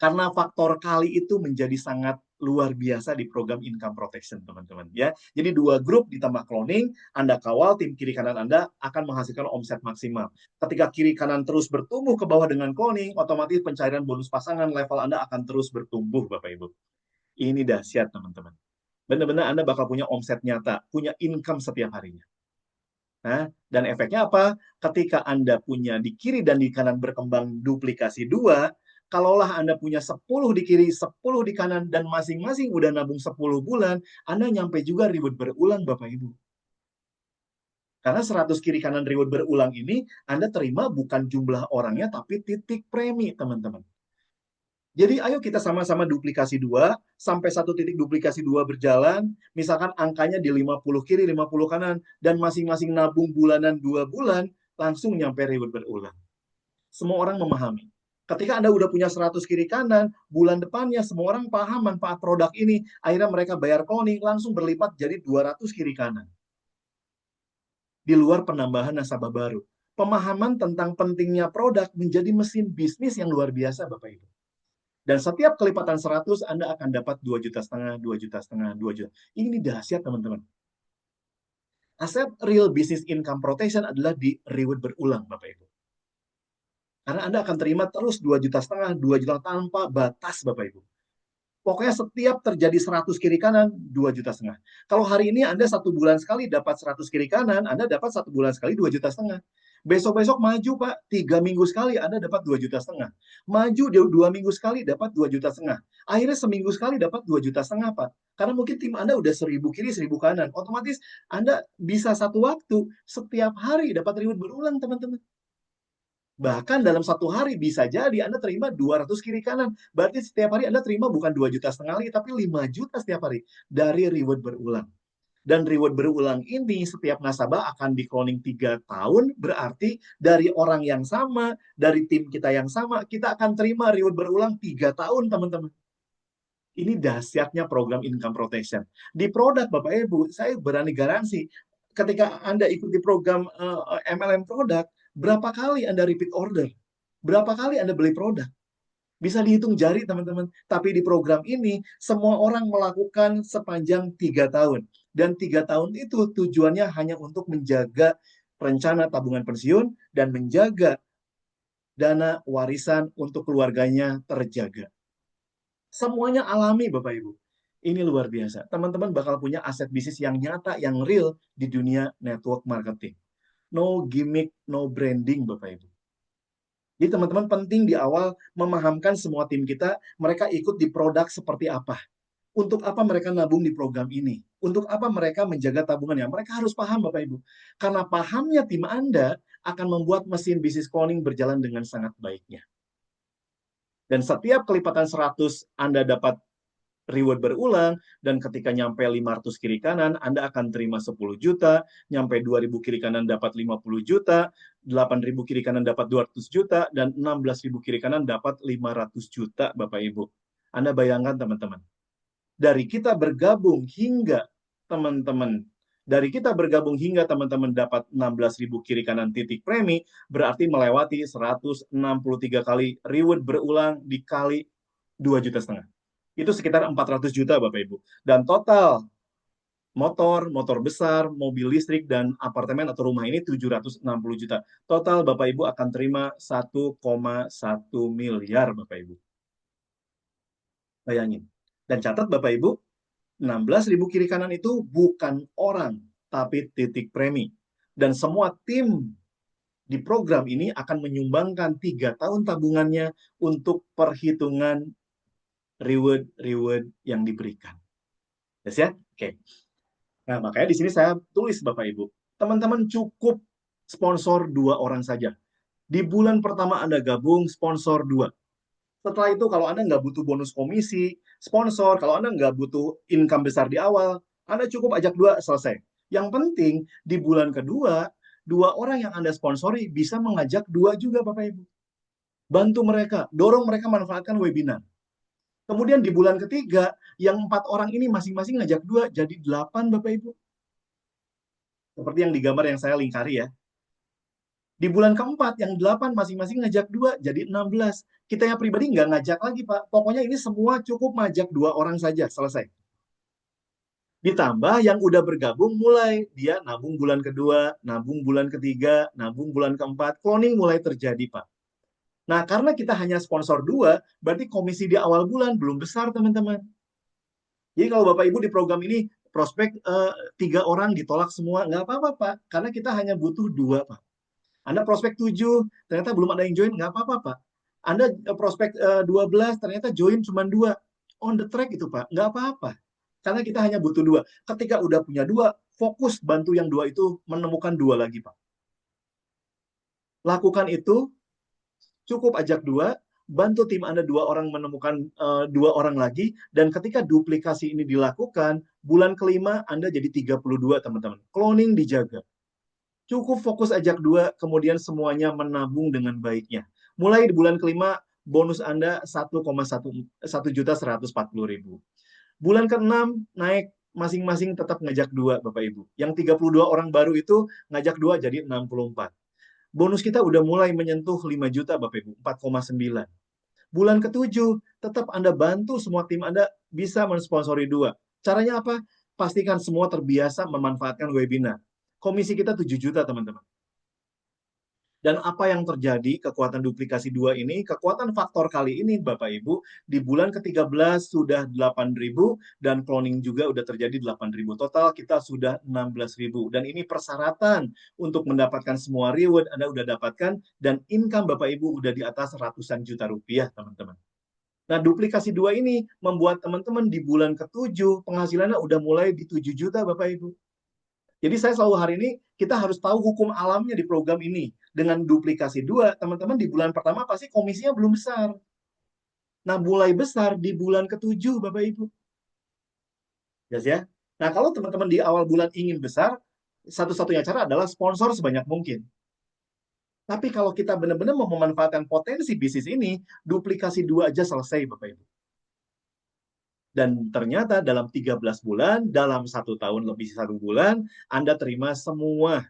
Karena faktor kali itu menjadi sangat luar biasa di program income protection, teman-teman. Ya, jadi 2 grup ditambah cloning, Anda kawal tim kiri kanan Anda akan menghasilkan omset maksimal. Ketika kiri kanan terus bertumbuh ke bawah dengan cloning, otomatis pencairan bonus pasangan level Anda akan terus bertumbuh, Bapak Ibu. Ini dahsyat, teman-teman. Benar-benar Anda bakal punya omset nyata, punya income setiap harinya. Nah, dan efeknya apa? Ketika Anda punya di kiri dan di kanan berkembang duplikasi 2, kalaulah Anda punya 10 di kiri, 10 di kanan, dan masing-masing udah nabung 10 bulan, Anda nyampe juga reward berulang, Bapak Ibu. Karena 100 kiri kanan reward berulang ini, Anda terima bukan jumlah orangnya, tapi titik premi, teman-teman. Jadi ayo kita sama-sama duplikasi 2, sampai 1 titik duplikasi 2 berjalan, misalkan angkanya di 50 kiri, 50 kanan, dan masing-masing nabung bulanan 2 bulan, langsung nyampe reward berulang. Semua orang memahami. Ketika Anda udah punya 100 kiri kanan, bulan depannya semua orang paham manfaat produk ini, akhirnya mereka bayar cloning, langsung berlipat jadi 200 kiri kanan. Di luar penambahan nasabah baru. Pemahaman tentang pentingnya produk menjadi mesin bisnis yang luar biasa, Bapak Ibu. Dan setiap kelipatan 100, Anda akan dapat 2,5 juta, 2,5 juta, 2 juta. Ini dahsyat, teman-teman. Aset real business income protection adalah di reward berulang, Bapak Ibu. Karena Anda akan terima terus 2,5 juta, 2 juta tanpa batas, Bapak Ibu. Pokoknya setiap terjadi 100 kiri kanan, 2,5 juta. Kalau hari ini Anda 1 bulan sekali dapat 100 kiri kanan, Anda dapat 1 bulan sekali 2,5 juta. Besok-besok maju, Pak. 3 minggu sekali Anda dapat 2,5 juta. Maju 2 minggu sekali dapat 2,5 juta. Akhirnya seminggu sekali dapat 2,5 juta, Pak. Karena mungkin tim Anda udah 1000 kiri, 1000 kanan. Otomatis Anda bisa satu waktu, setiap hari dapat reward berulang, teman-teman. Bahkan dalam 1 hari bisa jadi Anda terima 200 kiri kanan. Berarti setiap hari Anda terima bukan 2,5 juta lagi, tapi 5 juta setiap hari dari reward berulang. Dan reward berulang ini setiap nasabah akan di-cloning 3 tahun, berarti dari orang yang sama, dari tim kita yang sama, kita akan terima reward berulang 3 tahun, teman-teman. Ini dahsyatnya program income protection. Di produk, Bapak Ibu, saya berani garansi, ketika Anda ikuti program MLM produk, berapa kali Anda repeat order? Berapa kali Anda beli produk? Bisa dihitung jari, teman-teman. Tapi di program ini, semua orang melakukan sepanjang 3 tahun. Dan 3 tahun itu tujuannya hanya untuk menjaga rencana tabungan pensiun dan menjaga dana warisan untuk keluarganya terjaga. Semuanya alami, Bapak Ibu. Ini luar biasa. Teman-teman bakal punya aset bisnis yang nyata, yang real di dunia network marketing. No gimmick, no branding, Bapak Ibu. Jadi teman-teman penting di awal memahamkan semua tim kita, mereka ikut di produk seperti apa. Untuk apa mereka nabung di program ini? Untuk apa mereka menjaga tabungannya? Mereka harus paham, Bapak Ibu. Karena pahamnya tim Anda akan membuat mesin bisnis cloning berjalan dengan sangat baiknya. Dan setiap kelipatan 100 Anda dapat reward berulang, dan ketika nyampe 500 kiri kanan, Anda akan terima 10 juta, nyampe 2000 kiri kanan dapat 50 juta, 8000 kiri kanan dapat 200 juta, dan 16.000 kiri kanan dapat 500 juta, Bapak Ibu. Anda bayangkan, teman-teman. Dari kita bergabung hingga teman-teman dapat 16.000 kiri kanan titik premi, berarti melewati 163 kali reward berulang dikali 2,5 juta. Itu sekitar 400 juta, Bapak Ibu. Dan total motor besar, mobil listrik, dan apartemen atau rumah ini 760 juta. Total Bapak Ibu akan terima 1,1 miliar, Bapak Ibu. Bayangin. Dan catat Bapak Ibu, 16.000 kiri kanan itu bukan orang, tapi titik premi. Dan semua tim di program ini akan menyumbangkan 3 tahun tabungannya untuk perhitungan reward yang diberikan. Yes ya? Oke. Nah, makanya di sini saya tulis, Bapak Ibu. Teman-teman cukup sponsor 2 orang saja. Di bulan pertama Anda gabung, sponsor 2. Setelah itu, kalau Anda nggak butuh bonus komisi, sponsor, kalau Anda nggak butuh income besar di awal, Anda cukup ajak 2, selesai. Yang penting, di bulan kedua, 2 orang yang Anda sponsori bisa mengajak 2 juga, Bapak Ibu. Bantu mereka, dorong mereka manfaatkan webinar. Kemudian di bulan ketiga, yang 4 orang ini masing-masing ngajak 2, jadi 8, Bapak Ibu. Seperti yang digambar yang saya lingkari ya. Di bulan keempat, yang 8 masing-masing ngajak 2, jadi 16. Kita yang pribadi nggak ngajak lagi, Pak. Pokoknya ini semua cukup ngajak 2 orang saja, selesai. Ditambah yang udah bergabung, mulai dia nabung bulan kedua, nabung bulan ketiga, nabung bulan keempat, cloning mulai terjadi, Pak. Nah, karena kita hanya sponsor 2, berarti komisi di awal bulan belum besar, teman-teman. Jadi kalau Bapak Ibu di program ini, prospek 3 orang ditolak semua, nggak apa-apa, Pak. Karena kita hanya butuh 2, Pak. Anda prospek 7, ternyata belum ada yang join, nggak apa-apa, Pak. Anda prospek 12, ternyata join cuma 2. On the track itu, Pak. Nggak apa-apa. Karena kita hanya butuh 2. Ketika udah punya 2, fokus bantu yang 2 itu menemukan 2 lagi, Pak. Lakukan itu, cukup ajak 2, bantu tim Anda 2 orang menemukan 2 orang lagi, dan ketika duplikasi ini dilakukan, bulan kelima Anda jadi 32, teman-teman. Cloning dijaga. Cukup fokus ajak 2, kemudian semuanya menabung dengan baiknya. Mulai di bulan kelima, bonus Anda 1.140.000. Bulan ke-6, naik masing-masing tetap ngajak 2, Bapak Ibu. Yang 32 orang baru itu ngajak 2 jadi 64. Bonus kita udah mulai menyentuh 5 juta, Bapak Ibu, 4,9. Bulan ke-7, tetap Anda bantu semua tim Anda bisa mensponsori 2. Caranya apa? Pastikan semua terbiasa memanfaatkan webinar. Komisi kita 7 juta, teman-teman. Dan apa yang terjadi, kekuatan duplikasi 2 ini, kekuatan faktor kali ini, Bapak Ibu, di bulan ke-13 sudah 8.000, dan cloning juga udah terjadi 8.000. Total kita sudah 16.000. Dan ini persyaratan untuk mendapatkan semua reward Anda udah dapatkan, dan income Bapak Ibu udah di atas ratusan juta rupiah, teman-teman. Nah, duplikasi 2 ini membuat teman-teman di bulan ke-7, penghasilannya udah mulai di 7 juta, Bapak Ibu. Jadi saya selalu hari ini, kita harus tahu hukum alamnya di program ini. Dengan duplikasi 2, teman-teman di bulan pertama pasti komisinya belum besar. Nah, mulai besar di bulan ke-7, Bapak Ibu. Yes, ya. Nah, kalau teman-teman di awal bulan ingin besar, satu-satunya cara adalah sponsor sebanyak mungkin. Tapi kalau kita benar-benar mau memanfaatkan potensi bisnis ini, duplikasi 2 aja selesai, Bapak Ibu. Dan ternyata dalam 13 bulan, dalam 1 tahun lebih 1 bulan, Anda terima semua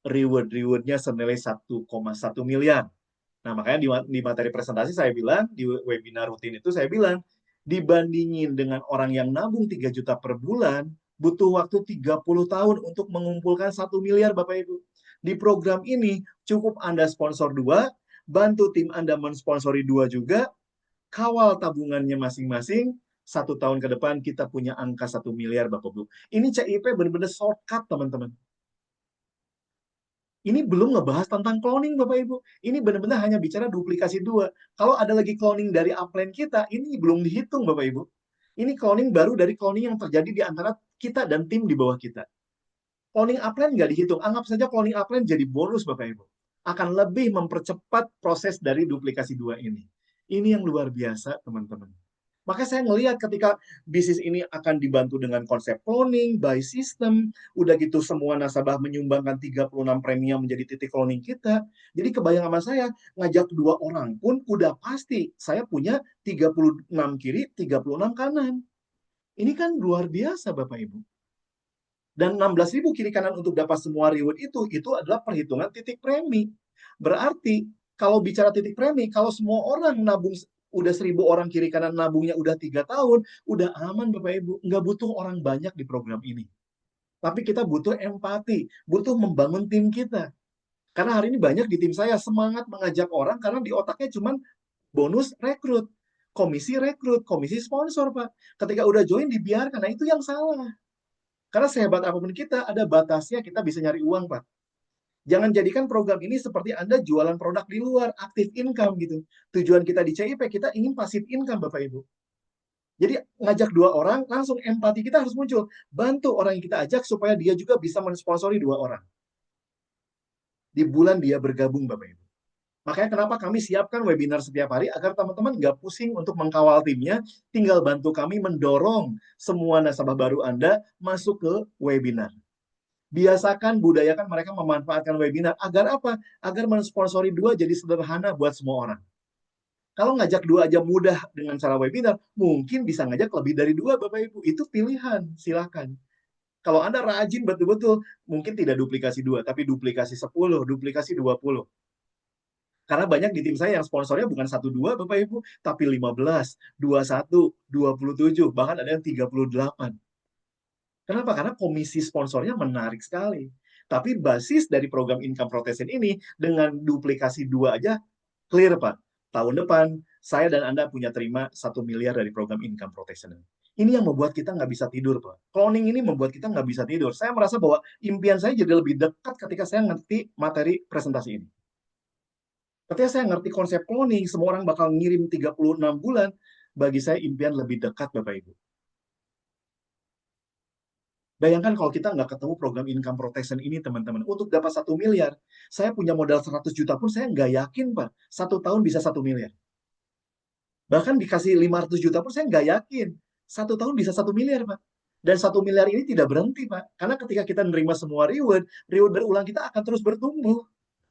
reward-rewardnya senilai 1,1 miliar. Nah, makanya di materi presentasi saya bilang, di webinar rutin itu saya bilang, dibandingin dengan orang yang nabung 3 juta per bulan, butuh waktu 30 tahun untuk mengumpulkan 1 miliar, Bapak Ibu. Di program ini, cukup Anda sponsor 2, bantu tim Anda mensponsori 2 juga, kawal tabungannya masing-masing, 1 tahun ke depan kita punya angka 1 miliar, Bapak Ibu. Ini CIP benar-benar shortcut, teman-teman. Ini belum ngebahas tentang cloning, Bapak Ibu. Ini benar-benar hanya bicara duplikasi 2. Kalau ada lagi cloning dari upline kita, ini belum dihitung, Bapak Ibu. Ini cloning baru dari cloning yang terjadi di antara kita dan tim di bawah kita. Cloning upline nggak dihitung. Anggap saja cloning upline jadi bonus, Bapak Ibu. Akan lebih mempercepat proses dari duplikasi 2 ini. Ini yang luar biasa, teman-teman. Maka saya ngelihat ketika bisnis ini akan dibantu dengan konsep cloning, by system, udah gitu semua nasabah menyumbangkan 36 premium menjadi titik cloning kita. Jadi kebayang sama saya, ngajak 2 orang pun udah pasti saya punya 36 kiri, 36 kanan. Ini kan luar biasa, Bapak Ibu. Dan 16.000 kiri kanan untuk dapat semua reward itu adalah perhitungan titik premi. Berarti kalau bicara titik premi, kalau semua orang nabung udah 1.000 orang kiri kanan nabungnya udah 3 tahun, udah aman Bapak Ibu. Nggak butuh orang banyak di program ini. Tapi kita butuh empati, butuh membangun tim kita. Karena hari ini banyak di tim saya semangat mengajak orang karena di otaknya cuman bonus rekrut, komisi sponsor, Pak. Ketika udah join dibiarkan, nah itu yang salah. Karena sehebat apapun kita, ada batasnya kita bisa nyari uang, Pak. Jangan jadikan program ini seperti Anda jualan produk di luar, aktif income gitu. Tujuan kita di CIP, kita ingin pasif income, Bapak Ibu. Jadi ngajak 2 orang, langsung empati kita harus muncul. Bantu orang yang kita ajak supaya dia juga bisa mensponsori 2 orang. Di bulan dia bergabung, Bapak Ibu. Makanya kenapa kami siapkan webinar setiap hari agar teman-teman nggak pusing untuk mengkawal timnya, tinggal bantu kami mendorong semua nasabah baru Anda masuk ke webinar. Biasakan, budayakan mereka memanfaatkan webinar. Agar apa? Agar mensponsori 2 jadi sederhana buat semua orang. Kalau ngajak 2 aja mudah dengan cara webinar, mungkin bisa ngajak lebih dari 2, Bapak Ibu. Itu pilihan, silakan. Kalau Anda rajin betul-betul, mungkin tidak duplikasi 2, tapi duplikasi 10, duplikasi 20. Karena banyak di tim saya yang sponsornya bukan 1-2, Bapak Ibu, tapi 15, 21, 27, bahkan ada yang 38. Kenapa? Karena komisi sponsornya menarik sekali. Tapi basis dari program income protection ini dengan duplikasi 2 aja clear, Pak. Tahun depan, saya dan Anda punya terima 1 miliar dari program income protection. Ini yang membuat kita nggak bisa tidur, Pak. Cloning ini membuat kita nggak bisa tidur. Saya merasa bahwa impian saya jadi lebih dekat ketika saya ngerti materi presentasi ini. Ketika saya ngerti konsep cloning, semua orang bakal ngirim 36 bulan, bagi saya impian lebih dekat, Bapak Ibu. Bayangkan kalau kita nggak ketemu program income protection ini, teman-teman. Untuk dapat 1 miliar, saya punya modal 100 juta pun saya nggak yakin, Pak. 1 tahun bisa 1 miliar. Bahkan dikasih 500 juta pun saya nggak yakin. 1 tahun bisa 1 miliar, Pak. Dan 1 miliar ini tidak berhenti, Pak. Karena ketika kita menerima semua reward berulang kita akan terus bertumbuh.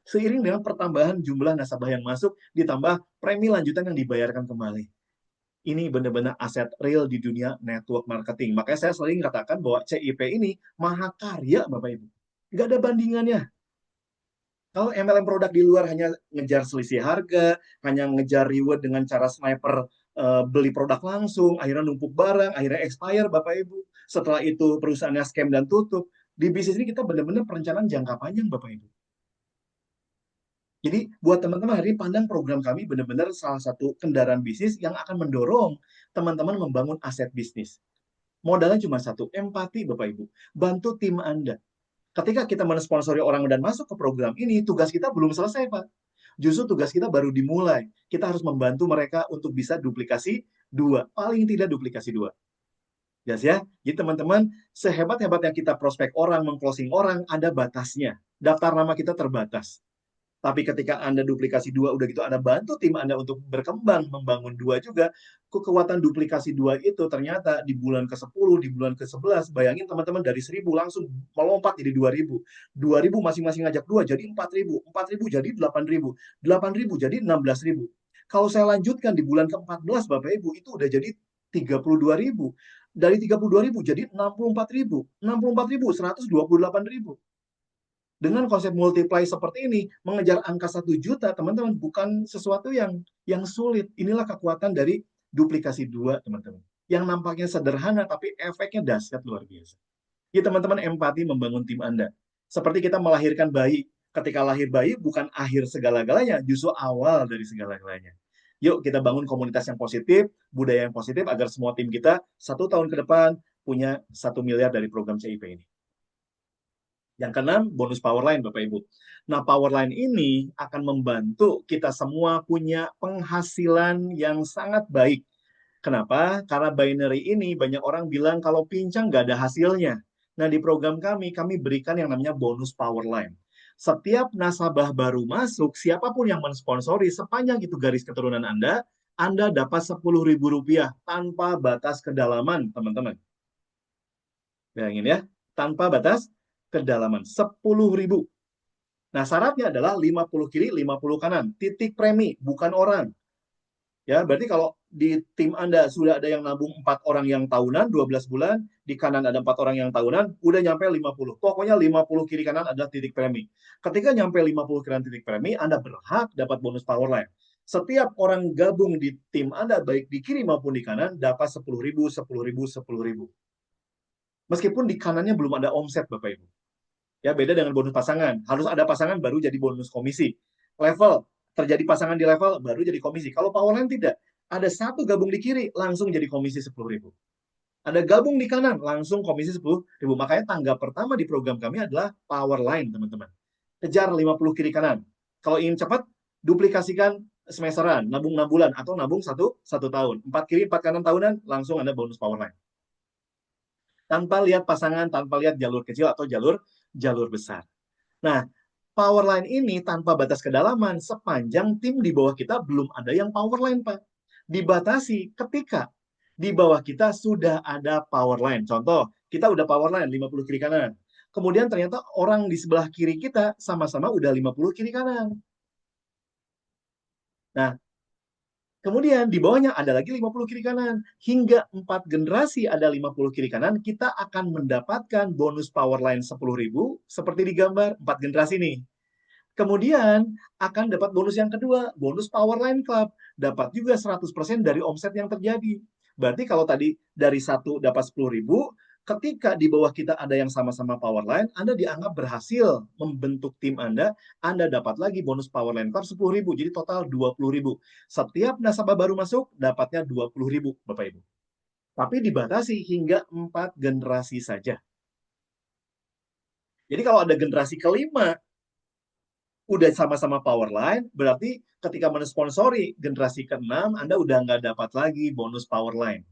Seiring dengan pertambahan jumlah nasabah yang masuk, ditambah premi lanjutan yang dibayarkan kembali. Ini benar-benar aset real di dunia network marketing. Makanya saya sering katakan bahwa CIP ini mahakarya, Bapak Ibu. Nggak ada bandingannya. Kalau MLM produk di luar hanya ngejar selisih harga, hanya ngejar reward dengan cara sniper beli produk langsung, akhirnya numpuk barang, akhirnya expire, Bapak Ibu. Setelah itu perusahaannya scam dan tutup. Di bisnis ini kita benar-benar perencanaan jangka panjang, Bapak Ibu. Jadi buat teman-teman hari ini pandang program kami benar-benar salah satu kendaraan bisnis yang akan mendorong teman-teman membangun aset bisnis. Modalnya cuma satu, empati Bapak Ibu. Bantu tim Anda. Ketika kita mensponsori orang dan masuk ke program ini, tugas kita belum selesai, Pak. Justru tugas kita baru dimulai. Kita harus membantu mereka untuk bisa duplikasi 2. Paling tidak duplikasi 2. Yes, ya. Jadi teman-teman, sehebat-hebatnya kita prospek orang, meng-closing orang, ada batasnya. Daftar nama kita terbatas. Tapi ketika Anda duplikasi 2, udah gitu Anda bantu tim Anda untuk berkembang, membangun 2 juga, kekuatan duplikasi 2 itu ternyata di bulan ke-10, di bulan ke-11, bayangin teman-teman dari 1.000 langsung melompat jadi 2.000. 2.000 masing-masing ngajak 2 jadi 4.000. 4.000 jadi 8.000. 8.000 jadi 16.000. Kalau saya lanjutkan di bulan ke-14, Bapak Ibu, itu udah jadi 32.000. Dari 32.000 jadi 64.000. 64.000, 128.000. Dengan konsep multiply seperti ini, mengejar angka 1 juta, teman-teman, bukan sesuatu yang sulit. Inilah kekuatan dari duplikasi 2, teman-teman. Yang nampaknya sederhana, tapi efeknya dahsyat luar biasa. Ya, teman-teman, empati membangun tim Anda. Seperti kita melahirkan bayi. Ketika lahir bayi, bukan akhir segala-galanya, justru awal dari segala-galanya. Yuk, kita bangun komunitas yang positif, budaya yang positif, agar semua tim kita 1 tahun ke depan punya 1 miliar dari program CIP ini. Yang keenam, bonus Powerline, Bapak Ibu. Nah, Powerline ini akan membantu kita semua punya penghasilan yang sangat baik. Kenapa? Karena binary ini banyak orang bilang kalau pincang nggak ada hasilnya. Nah, di program kami berikan yang namanya bonus Powerline. Setiap nasabah baru masuk, siapapun yang mensponsori, sepanjang itu garis keturunan Anda dapat Rp10.000 tanpa batas kedalaman, teman-teman. Bayangin ya, tanpa batas kedalaman, 10.000. Nah, syaratnya adalah 50 kiri, 50 kanan. Titik premi, bukan orang. Ya, berarti kalau di tim Anda sudah ada yang nabung 4 orang yang tahunan, 12 bulan, di kanan ada 4 orang yang tahunan, udah nyampe 50. Pokoknya 50 kiri kanan adalah titik premi. Ketika nyampe 50 kiri kanan titik premi, Anda berhak dapat bonus Powerline. Setiap orang gabung di tim Anda, baik di kiri maupun di kanan, dapat 10.000, 10.000, 10.000. Meskipun di kanannya belum ada omset, Bapak Ibu. Ya, beda dengan bonus pasangan. Harus ada pasangan baru jadi bonus komisi. Level, terjadi pasangan di level, baru jadi komisi. Kalau Powerline tidak. Ada satu gabung di kiri, langsung jadi komisi 10.000. Ada gabung di kanan, langsung komisi 10.000. Makanya tangga pertama di program kami adalah Powerline, teman-teman. Kejar 50 kiri kanan. Kalau ingin cepat, duplikasikan semesteran, nabung 6 bulan, atau nabung 1 tahun. 4 kiri, 4 kanan tahunan, langsung ada bonus Powerline. Tanpa lihat pasangan, tanpa lihat jalur kecil atau jalur besar. Nah, Powerline ini tanpa batas kedalaman, sepanjang tim di bawah kita belum ada yang Powerline, Pak. Dibatasi ketika di bawah kita sudah ada Powerline. Contoh, kita udah Powerline 50 kiri kanan. Kemudian ternyata orang di sebelah kiri kita sama-sama udah 50 kiri kanan. Nah, kemudian di bawahnya ada lagi 50 kiri kanan. Hingga 4 generasi ada 50 kiri kanan, kita akan mendapatkan bonus Powerline 10.000 seperti di gambar 4 generasi nih. Kemudian akan dapat bonus yang kedua, bonus Powerline Club. Dapat juga 100% dari omset yang terjadi. Berarti kalau tadi dari 1 dapat 10.000, ketika di bawah kita ada yang sama-sama Powerline, Anda dianggap berhasil membentuk tim Anda dapat lagi bonus Powerline Club 10.000, jadi total 20.000. Setiap nasabah baru masuk, dapatnya 20.000, Bapak Ibu. Tapi dibatasi hingga 4 generasi saja. Jadi kalau ada generasi kelima, udah sama-sama Powerline, berarti ketika mensponsori generasi ke-6, Anda udah nggak dapat lagi bonus Powerline.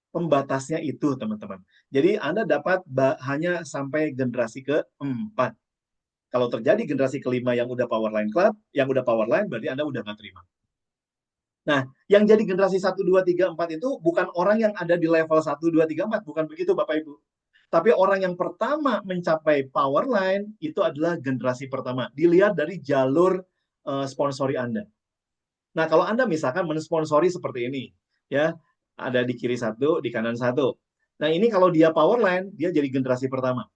Pembatasnya itu, teman-teman. Jadi Anda dapat hanya sampai generasi ke-4. Kalau terjadi generasi kelima yang udah Powerline Club, yang udah Powerline, berarti Anda udah nggak terima. Nah, yang jadi generasi 1, 2, 3, 4 itu bukan orang yang ada di level 1, 2, 3, 4. Bukan begitu, Bapak Ibu. Tapi orang yang pertama mencapai Powerline, itu adalah generasi pertama. Dilihat dari jalur sponsori Anda. Nah, kalau Anda misalkan mensponsori seperti ini, ya, ada di kiri 1, di kanan 1. Nah, ini kalau dia Powerline, dia jadi generasi pertama.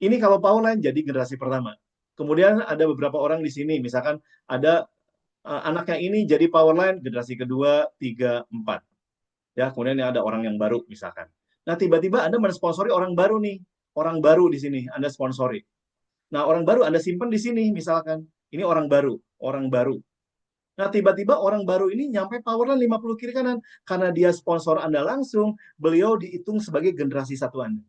Ini kalau Powerline jadi generasi pertama. Kemudian ada beberapa orang di sini, misalkan ada anaknya ini jadi Powerline generasi kedua, 3, 4. Ya, kemudian ada orang yang baru misalkan. Nah, tiba-tiba Anda mensponsori orang baru nih. Orang baru di sini Anda sponsori. Nah, orang baru Anda simpan di sini misalkan. Ini orang baru, orang baru. Nah, tiba-tiba orang baru ini nyampe Powerline 50 kiri kanan. Karena dia sponsor Anda langsung, beliau dihitung sebagai generasi 1 Anda.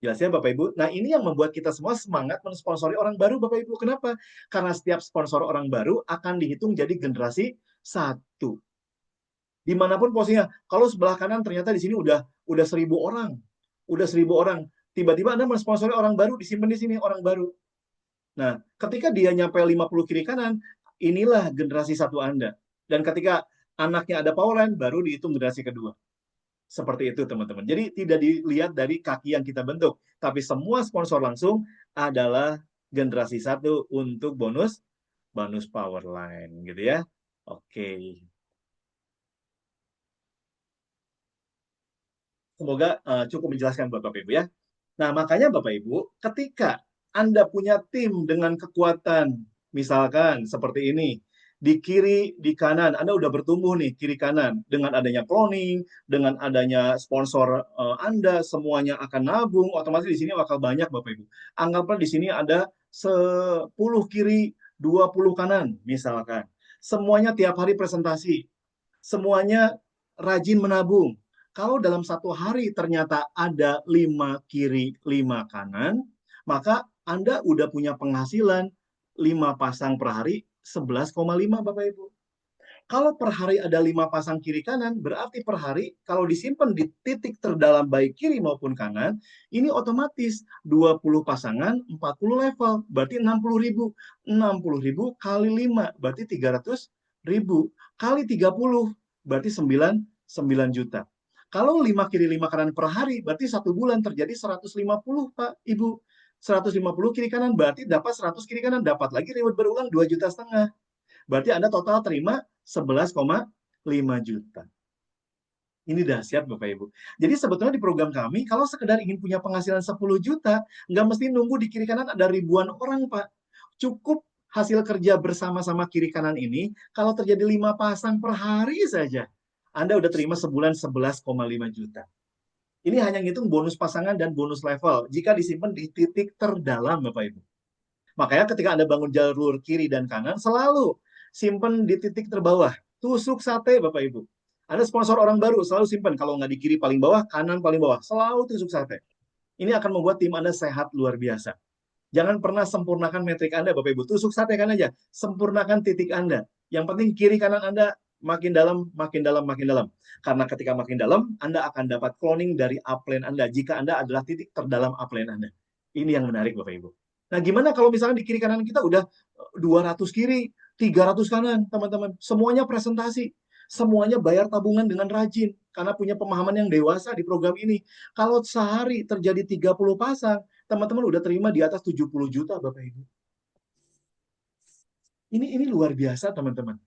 Jelas ya, Bapak Ibu? Nah, ini yang membuat kita semua semangat mensponsori orang baru, Bapak Ibu. Kenapa? Karena setiap sponsor orang baru akan dihitung jadi generasi 1. Dimanapun posisinya. Kalau sebelah kanan ternyata di sini udah 1.000 orang. Udah 1.000 orang. Tiba-tiba Anda mensponsori orang baru, disimpan di sini orang baru. Nah, ketika dia nyampe 50 kiri kanan, inilah generasi 1 Anda. Dan ketika anaknya ada Powerline, baru dihitung generasi kedua. Seperti itu, teman-teman. Jadi tidak dilihat dari kaki yang kita bentuk. Tapi semua sponsor langsung adalah generasi 1 untuk bonus Powerline. Gitu ya. Oke. Semoga cukup menjelaskan buat Bapak Ibu ya. Nah, makanya Bapak Ibu, ketika Anda punya tim dengan kekuatan, misalkan seperti ini, di kiri, di kanan, Anda udah bertumbuh nih, kiri kanan. Dengan adanya cloning, dengan adanya sponsor Anda, semuanya akan nabung, otomatis di sini bakal banyak Bapak Ibu. Anggaplah di sini ada 10 kiri, 20 kanan, misalkan. Semuanya tiap hari presentasi, semuanya rajin menabung. Kalau dalam satu hari ternyata ada 5 kiri, 5 kanan, maka Anda udah punya penghasilan 5 pasang per hari, 11,5 Bapak Ibu. Kalau per hari ada 5 pasang kiri kanan, berarti per hari kalau disimpan di titik terdalam baik kiri maupun kanan, ini otomatis 20 pasangan, 40 level, berarti 60.000. 60.000 kali 5, berarti 300.000. Kali 30, berarti 9 juta. Kalau 5 kiri 5 kanan per hari, berarti 1 bulan terjadi 150 Pak, Ibu. 150 kiri kanan, berarti dapat 100 kiri kanan, dapat lagi reward berulang 2,5 juta. Berarti Anda total terima 11,5 juta. Ini dahsyat Bapak Ibu. Jadi sebetulnya di program kami, kalau sekedar ingin punya penghasilan 10 juta, nggak mesti nunggu di kiri kanan ada ribuan orang Pak. Cukup hasil kerja bersama-sama kiri kanan ini, kalau terjadi 5 pasang per hari saja, Anda udah terima sebulan 11,5 juta. Ini hanya ngitung bonus pasangan dan bonus level, jika disimpan di titik terdalam Bapak Ibu. Makanya ketika Anda bangun jalur kiri dan kanan, selalu simpan di titik terbawah. Tusuk sate, Bapak Ibu. Ada sponsor orang baru, selalu simpan. Kalau nggak di kiri paling bawah, kanan paling bawah. Selalu tusuk sate. Ini akan membuat tim Anda sehat luar biasa. Jangan pernah sempurnakan metrik Anda, Bapak Ibu. Tusuk sate kan aja. Sempurnakan titik Anda. Yang penting kiri kanan Anda makin dalam, makin dalam, makin dalam. Karena ketika makin dalam, Anda akan dapat cloning dari upline Anda jika Anda adalah titik terdalam upline Anda. Ini yang menarik, Bapak Ibu. Nah, gimana kalau misalnya di kiri kanan kita udah 200 kiri, 300 kanan, teman-teman. Semuanya presentasi. Semuanya bayar tabungan dengan rajin. Karena punya pemahaman yang dewasa di program ini. Kalau sehari terjadi 30 pasang, teman-teman udah terima di atas 70 juta, Bapak Ibu. Ini luar biasa, teman-teman.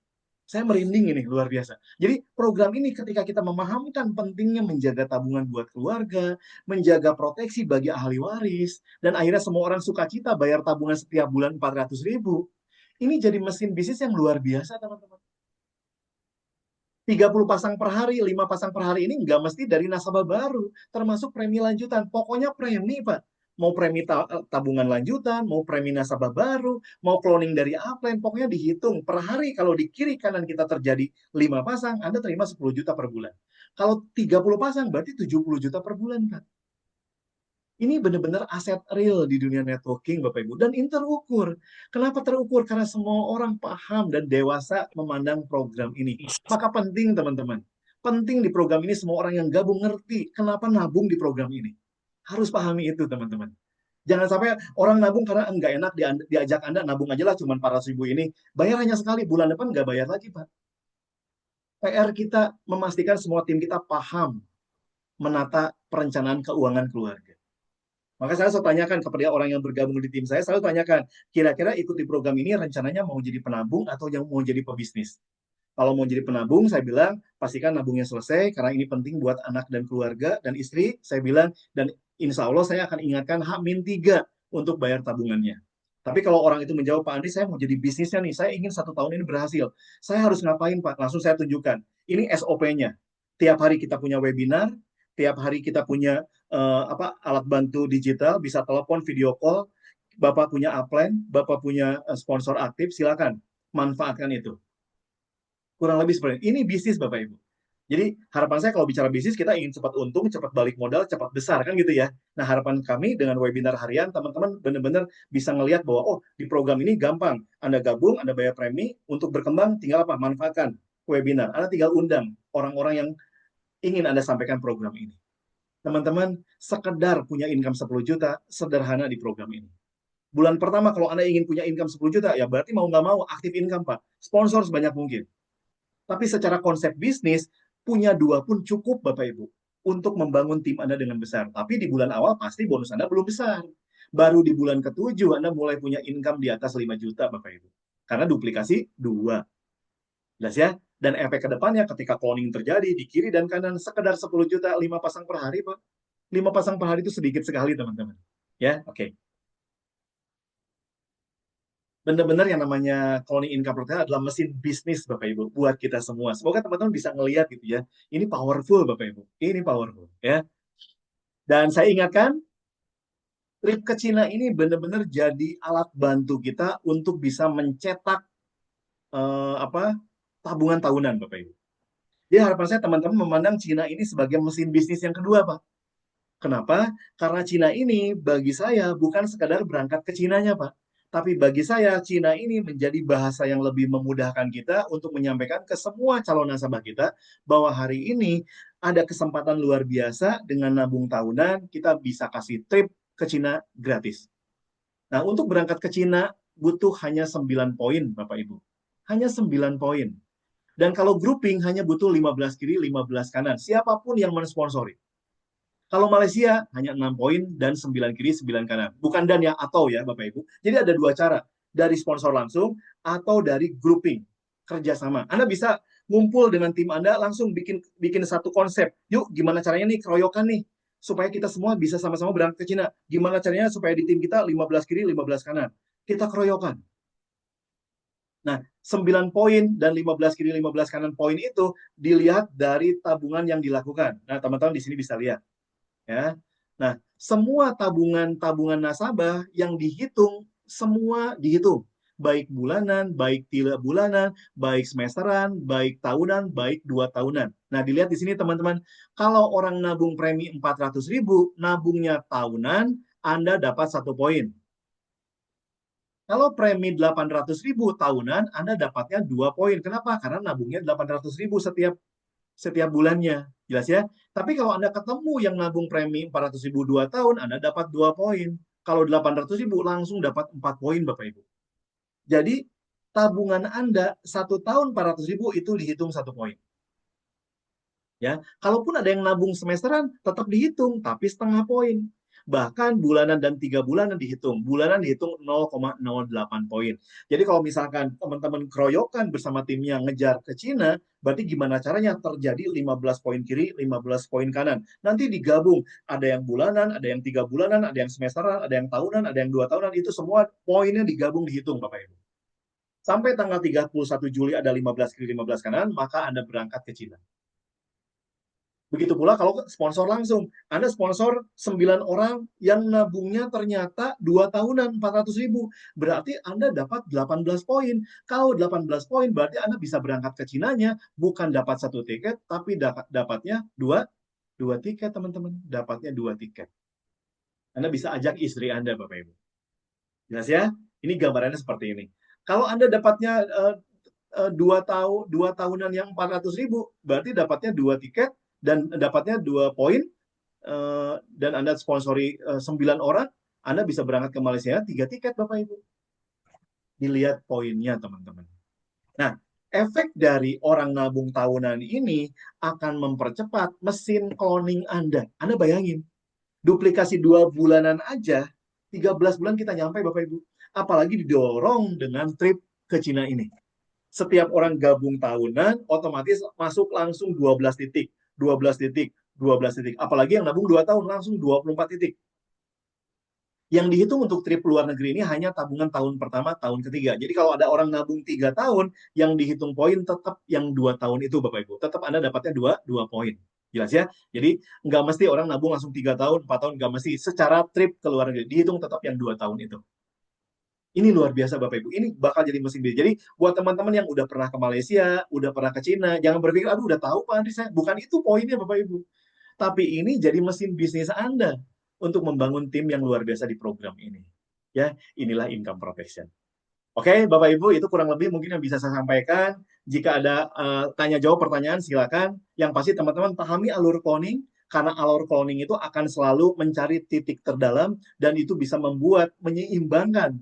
Saya merinding ini, luar biasa. Jadi program ini ketika kita memahamkan pentingnya menjaga tabungan buat keluarga, menjaga proteksi bagi ahli waris, dan akhirnya semua orang sukacita bayar tabungan setiap bulan 400.000, ini jadi mesin bisnis yang luar biasa, teman-teman. 30 pasang per hari, 5 pasang per hari ini nggak mesti dari nasabah baru, termasuk premi lanjutan. Pokoknya premi, Pak. Mau premi tabungan lanjutan, mau premi nasabah baru, mau cloning dari upline, pokoknya dihitung. Per hari kalau di kiri kanan kita terjadi 5 pasang, Anda terima 10 juta per bulan. Kalau 30 pasang, berarti 70 juta per bulan, Pak. Ini benar-benar aset real di dunia networking, Bapak Ibu. Dan ini terukur. Kenapa terukur? Karena semua orang paham dan dewasa memandang program ini. Maka penting, teman-teman. Penting di program ini semua orang yang gabung ngerti kenapa nabung di program ini. Harus pahami itu, teman-teman. Jangan sampai orang nabung karena nggak enak diajak Anda nabung aja lah cuma 400.000 ini. Bayar hanya sekali, bulan depan nggak bayar lagi, Pak. PR kita memastikan semua tim kita paham menata perencanaan keuangan keluarga. Maka saya selalu tanyakan kepada orang yang bergabung di tim saya selalu tanyakan, kira-kira ikuti program ini rencananya mau jadi penabung atau yang mau jadi pebisnis? Kalau mau jadi penabung, saya bilang, pastikan nabungnya selesai, karena ini penting buat anak dan keluarga dan istri, saya bilang, dan insya Allah saya akan ingatkan H-3 untuk bayar tabungannya. Tapi kalau orang itu menjawab, Pak Andri, saya mau jadi bisnisnya nih, saya ingin 1 tahun ini berhasil. Saya harus ngapain, Pak? Langsung saya tunjukkan. Ini SOP-nya. Tiap hari kita punya webinar, tiap hari kita punya alat bantu digital, bisa telepon, video call, Bapak punya upline, Bapak punya sponsor aktif, silakan manfaatkan itu. Kurang lebih seperti ini. Ini bisnis, Bapak Ibu. Jadi harapan saya kalau bicara bisnis, kita ingin cepat untung, cepat balik modal, cepat besar, kan gitu ya. Nah, harapan kami dengan webinar harian, teman-teman benar-benar bisa ngelihat bahwa, oh, di program ini gampang. Anda gabung, Anda bayar premi, untuk berkembang tinggal apa? Manfaatkan webinar. Anda tinggal undang orang-orang yang ingin Anda sampaikan program ini. Teman-teman, sekedar punya income 10 juta, sederhana di program ini. Bulan pertama kalau Anda ingin punya income 10 juta, ya berarti mau nggak mau aktif income, Pak. Sponsor sebanyak mungkin. Tapi secara konsep bisnis, punya 2 pun cukup, Bapak Ibu, untuk membangun tim Anda dengan besar. Tapi di bulan awal pasti bonus Anda belum besar. Baru di bulan ke-7 Anda mulai punya income di atas 5 juta, Bapak Ibu. Karena duplikasi 2. Jelas ya? Dan efek ke depannya ketika cloning terjadi di kiri dan kanan, sekedar 10 juta, 5 pasang per hari, Pak. 5 pasang per hari itu sedikit sekali, teman-teman. Ya, oke. Benar-benar yang namanya cloning income protection adalah mesin bisnis Bapak Ibu buat kita semua. Semoga teman-teman bisa ngelihat gitu ya. Ini powerful Bapak Ibu. Ini powerful ya. Dan saya ingatkan trip ke Cina ini benar-benar jadi alat bantu kita untuk bisa mencetak tabungan tahunan Bapak Ibu. Jadi harapan saya teman-teman memandang Cina ini sebagai mesin bisnis yang kedua Pak. Kenapa? Karena Cina ini bagi saya bukan sekadar berangkat ke Cinanya, Pak. Tapi bagi saya, Cina ini menjadi bahasa yang lebih memudahkan kita untuk menyampaikan ke semua calon nasabah kita bahwa hari ini ada kesempatan luar biasa dengan nabung tahunan, kita bisa kasih trip ke Cina gratis. Nah, untuk berangkat ke Cina butuh hanya 9 poin, Bapak Ibu. Hanya 9 poin. Dan kalau grouping hanya butuh 15 kiri, 15 kanan. Siapapun yang mensponsori. Kalau Malaysia hanya 6 poin dan 9 kiri, 9 kanan. Bukan dan ya, atau ya Bapak Ibu. Jadi ada dua cara. Dari sponsor langsung atau dari grouping. Kerjasama. Anda bisa ngumpul dengan tim Anda langsung bikin satu konsep. Yuk gimana caranya nih keroyokan nih. Supaya kita semua bisa sama-sama berangkat ke Cina. Gimana caranya supaya di tim kita 15 kiri, 15 kanan. Kita keroyokan. Nah, 9 poin dan 15 kiri, 15 kanan poin itu dilihat dari tabungan yang dilakukan. Nah, teman-teman di sini bisa lihat. Ya. Nah, semua tabungan nasabah yang dihitung semua dihitung, baik bulanan, baik 3 bulanan, baik semesteran, baik tahunan, baik 2 tahunan. Nah, dilihat di sini teman-teman, kalau orang nabung premi 400.000, nabungnya tahunan, Anda dapat 1 poin. Kalau premi 800.000 tahunan, Anda dapatnya 2 poin. Kenapa? Karena nabungnya 800.000 setiap bulannya. Jelas ya? Tapi kalau Anda ketemu yang nabung premi 400.000 2 tahun, Anda dapat 2 poin. Kalau 800.000 langsung dapat 4 poin Bapak Ibu. Jadi tabungan Anda 1 tahun 400.000 itu dihitung 1 poin. Ya, kalaupun ada yang nabung semesteran tetap dihitung tapi setengah poin. Bahkan bulanan dan 3 bulanan dihitung. Bulanan dihitung 0,08 poin. Jadi kalau misalkan teman-teman keroyokan bersama timnya ngejar ke Cina, berarti gimana caranya terjadi 15 poin kiri, 15 poin kanan. Nanti digabung. Ada yang bulanan, ada yang 3 bulanan, ada yang semesteran, ada yang tahunan, ada yang 2 tahunan. Itu semua poinnya digabung dihitung Bapak Ibu. Sampai tanggal 31 Juli ada 15 kiri, 15 kanan, maka Anda berangkat ke Cina. Begitu pula kalau sponsor langsung. Anda sponsor 9 orang yang nabungnya ternyata 2 tahunan 400.000. Berarti Anda dapat 18 poin. Kalau 18 poin berarti Anda bisa berangkat ke Cinanya bukan dapat 1 tiket, tapi dapatnya 2 tiket teman-teman. Dapatnya 2 tiket. Anda bisa ajak istri Anda Bapak Ibu. Jelas ya? Ini gambarannya seperti ini. Kalau Anda dapatnya 2 tahunan yang 400.000, berarti dapatnya 2 tiket dan dapatnya 2 poin, dan Anda sponsori 9 orang, Anda bisa berangkat ke Malaysia 3 tiket Bapak Ibu. Dilihat poinnya teman-teman. Nah, efek dari orang nabung tahunan ini akan mempercepat mesin cloning Anda. Anda bayangin, duplikasi 2 bulanan aja, 13 bulan kita nyampe Bapak Ibu. Apalagi didorong dengan trip ke Cina ini. Setiap orang gabung tahunan, otomatis masuk langsung 12 titik. 12 titik, 12 titik. Apalagi yang nabung 2 tahun, langsung 24 titik. Yang dihitung untuk trip luar negeri ini hanya tabungan tahun pertama, tahun ketiga. Jadi kalau ada orang nabung 3 tahun, yang dihitung poin tetap yang 2 tahun itu Bapak Ibu. Tetap Anda dapatnya 2 poin. Jelas ya? Jadi nggak mesti orang nabung langsung 3 tahun, 4 tahun, nggak mesti. Secara trip ke luar negeri, dihitung tetap yang 2 tahun itu. Ini luar biasa Bapak Ibu. Ini bakal jadi mesin bisnis. Jadi buat teman-teman yang udah pernah ke Malaysia, udah pernah ke Cina, jangan berpikir, aduh udah tahu Pak Andri saya. Bukan itu poinnya Bapak Ibu. Tapi ini jadi mesin bisnis Anda untuk membangun tim yang luar biasa di program ini. Ya, inilah income protection. Oke, Bapak Ibu, itu kurang lebih mungkin yang bisa saya sampaikan. Jika ada tanya jawab pertanyaan, silakan. Yang pasti teman-teman pahami alur cloning, karena alur cloning itu akan selalu mencari titik terdalam dan itu bisa membuat menyeimbangkan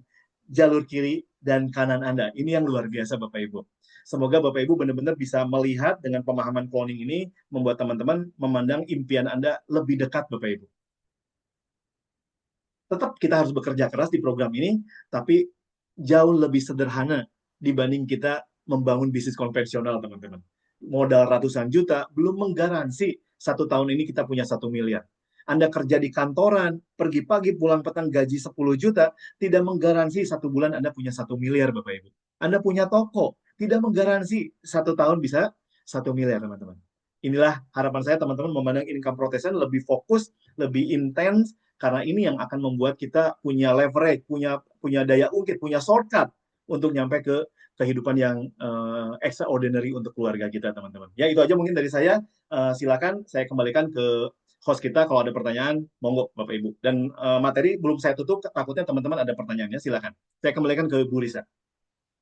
jalur kiri dan kanan Anda. Ini yang luar biasa Bapak Ibu. Semoga Bapak Ibu benar-benar bisa melihat dengan pemahaman cloning ini membuat teman-teman memandang impian Anda lebih dekat Bapak Ibu. Tetap kita harus bekerja keras di program ini, tapi jauh lebih sederhana dibanding kita membangun bisnis konvensional teman-teman. Modal ratusan juta belum menggaransi 1 tahun ini kita punya 1 miliar. Anda kerja di kantoran, pergi pagi, pulang petang, gaji 10 juta, tidak menggaransi 1 bulan Anda punya 1 miliar, Bapak Ibu. Anda punya toko, tidak menggaransi 1 tahun bisa 1 miliar, teman-teman. Inilah harapan saya, teman-teman, memandang income protection lebih fokus, lebih intens, karena ini yang akan membuat kita punya leverage, punya daya ungkit, punya shortcut untuk nyampe ke kehidupan yang extraordinary untuk keluarga kita, teman-teman. Ya, itu aja mungkin dari saya. Silakan saya kembalikan ke host kita. Kalau ada pertanyaan, monggo Bapak Ibu. Dan materi belum saya tutup, takutnya teman-teman ada pertanyaannya, silakan. Saya kembalikan ke Bu Risa.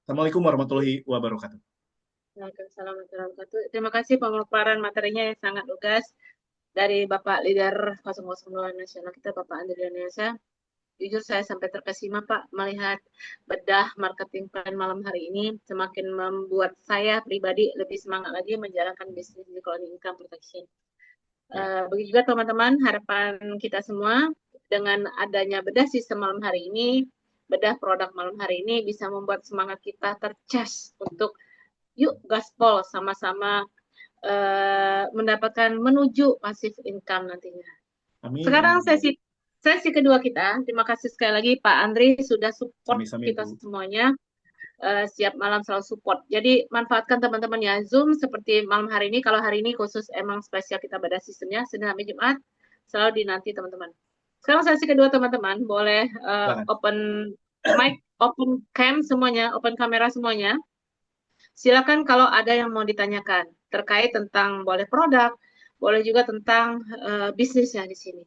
Assalamualaikum warahmatullahi wabarakatuh. Waalaikumsalam warahmatullahi wabarakatuh. Terima kasih pemaparan materinya yang sangat lugas dari Bapak Leader 002 Nasional kita, Bapak Andri Danesa. Jujur saya sampai terkesima Pak melihat bedah marketing plan malam hari ini, semakin membuat saya pribadi lebih semangat lagi menjalankan bisnis di Cloning Income Protection. Begitu juga teman-teman, harapan kita semua dengan adanya bedah sistem malam hari ini, bedah produk malam hari ini bisa membuat semangat kita tercas untuk yuk gaspol sama-sama mendapatkan menuju passive income nantinya. Amin. Sekarang sesi kedua kita. Terima kasih sekali lagi Pak Andri sudah support Sami-sami, kita Bu. semuanya. Siap malam selalu support. Jadi manfaatkan teman-teman ya Zoom seperti malam hari ini. Kalau hari ini khusus emang spesial kita bedah sistemnya Senin sampai Jumat selalu dinanti teman-teman. Sekarang sesi kedua teman-teman boleh open mic, open cam semuanya, open kamera semuanya. Silakan kalau ada yang mau ditanyakan terkait tentang boleh produk, boleh juga tentang bisnisnya di sini.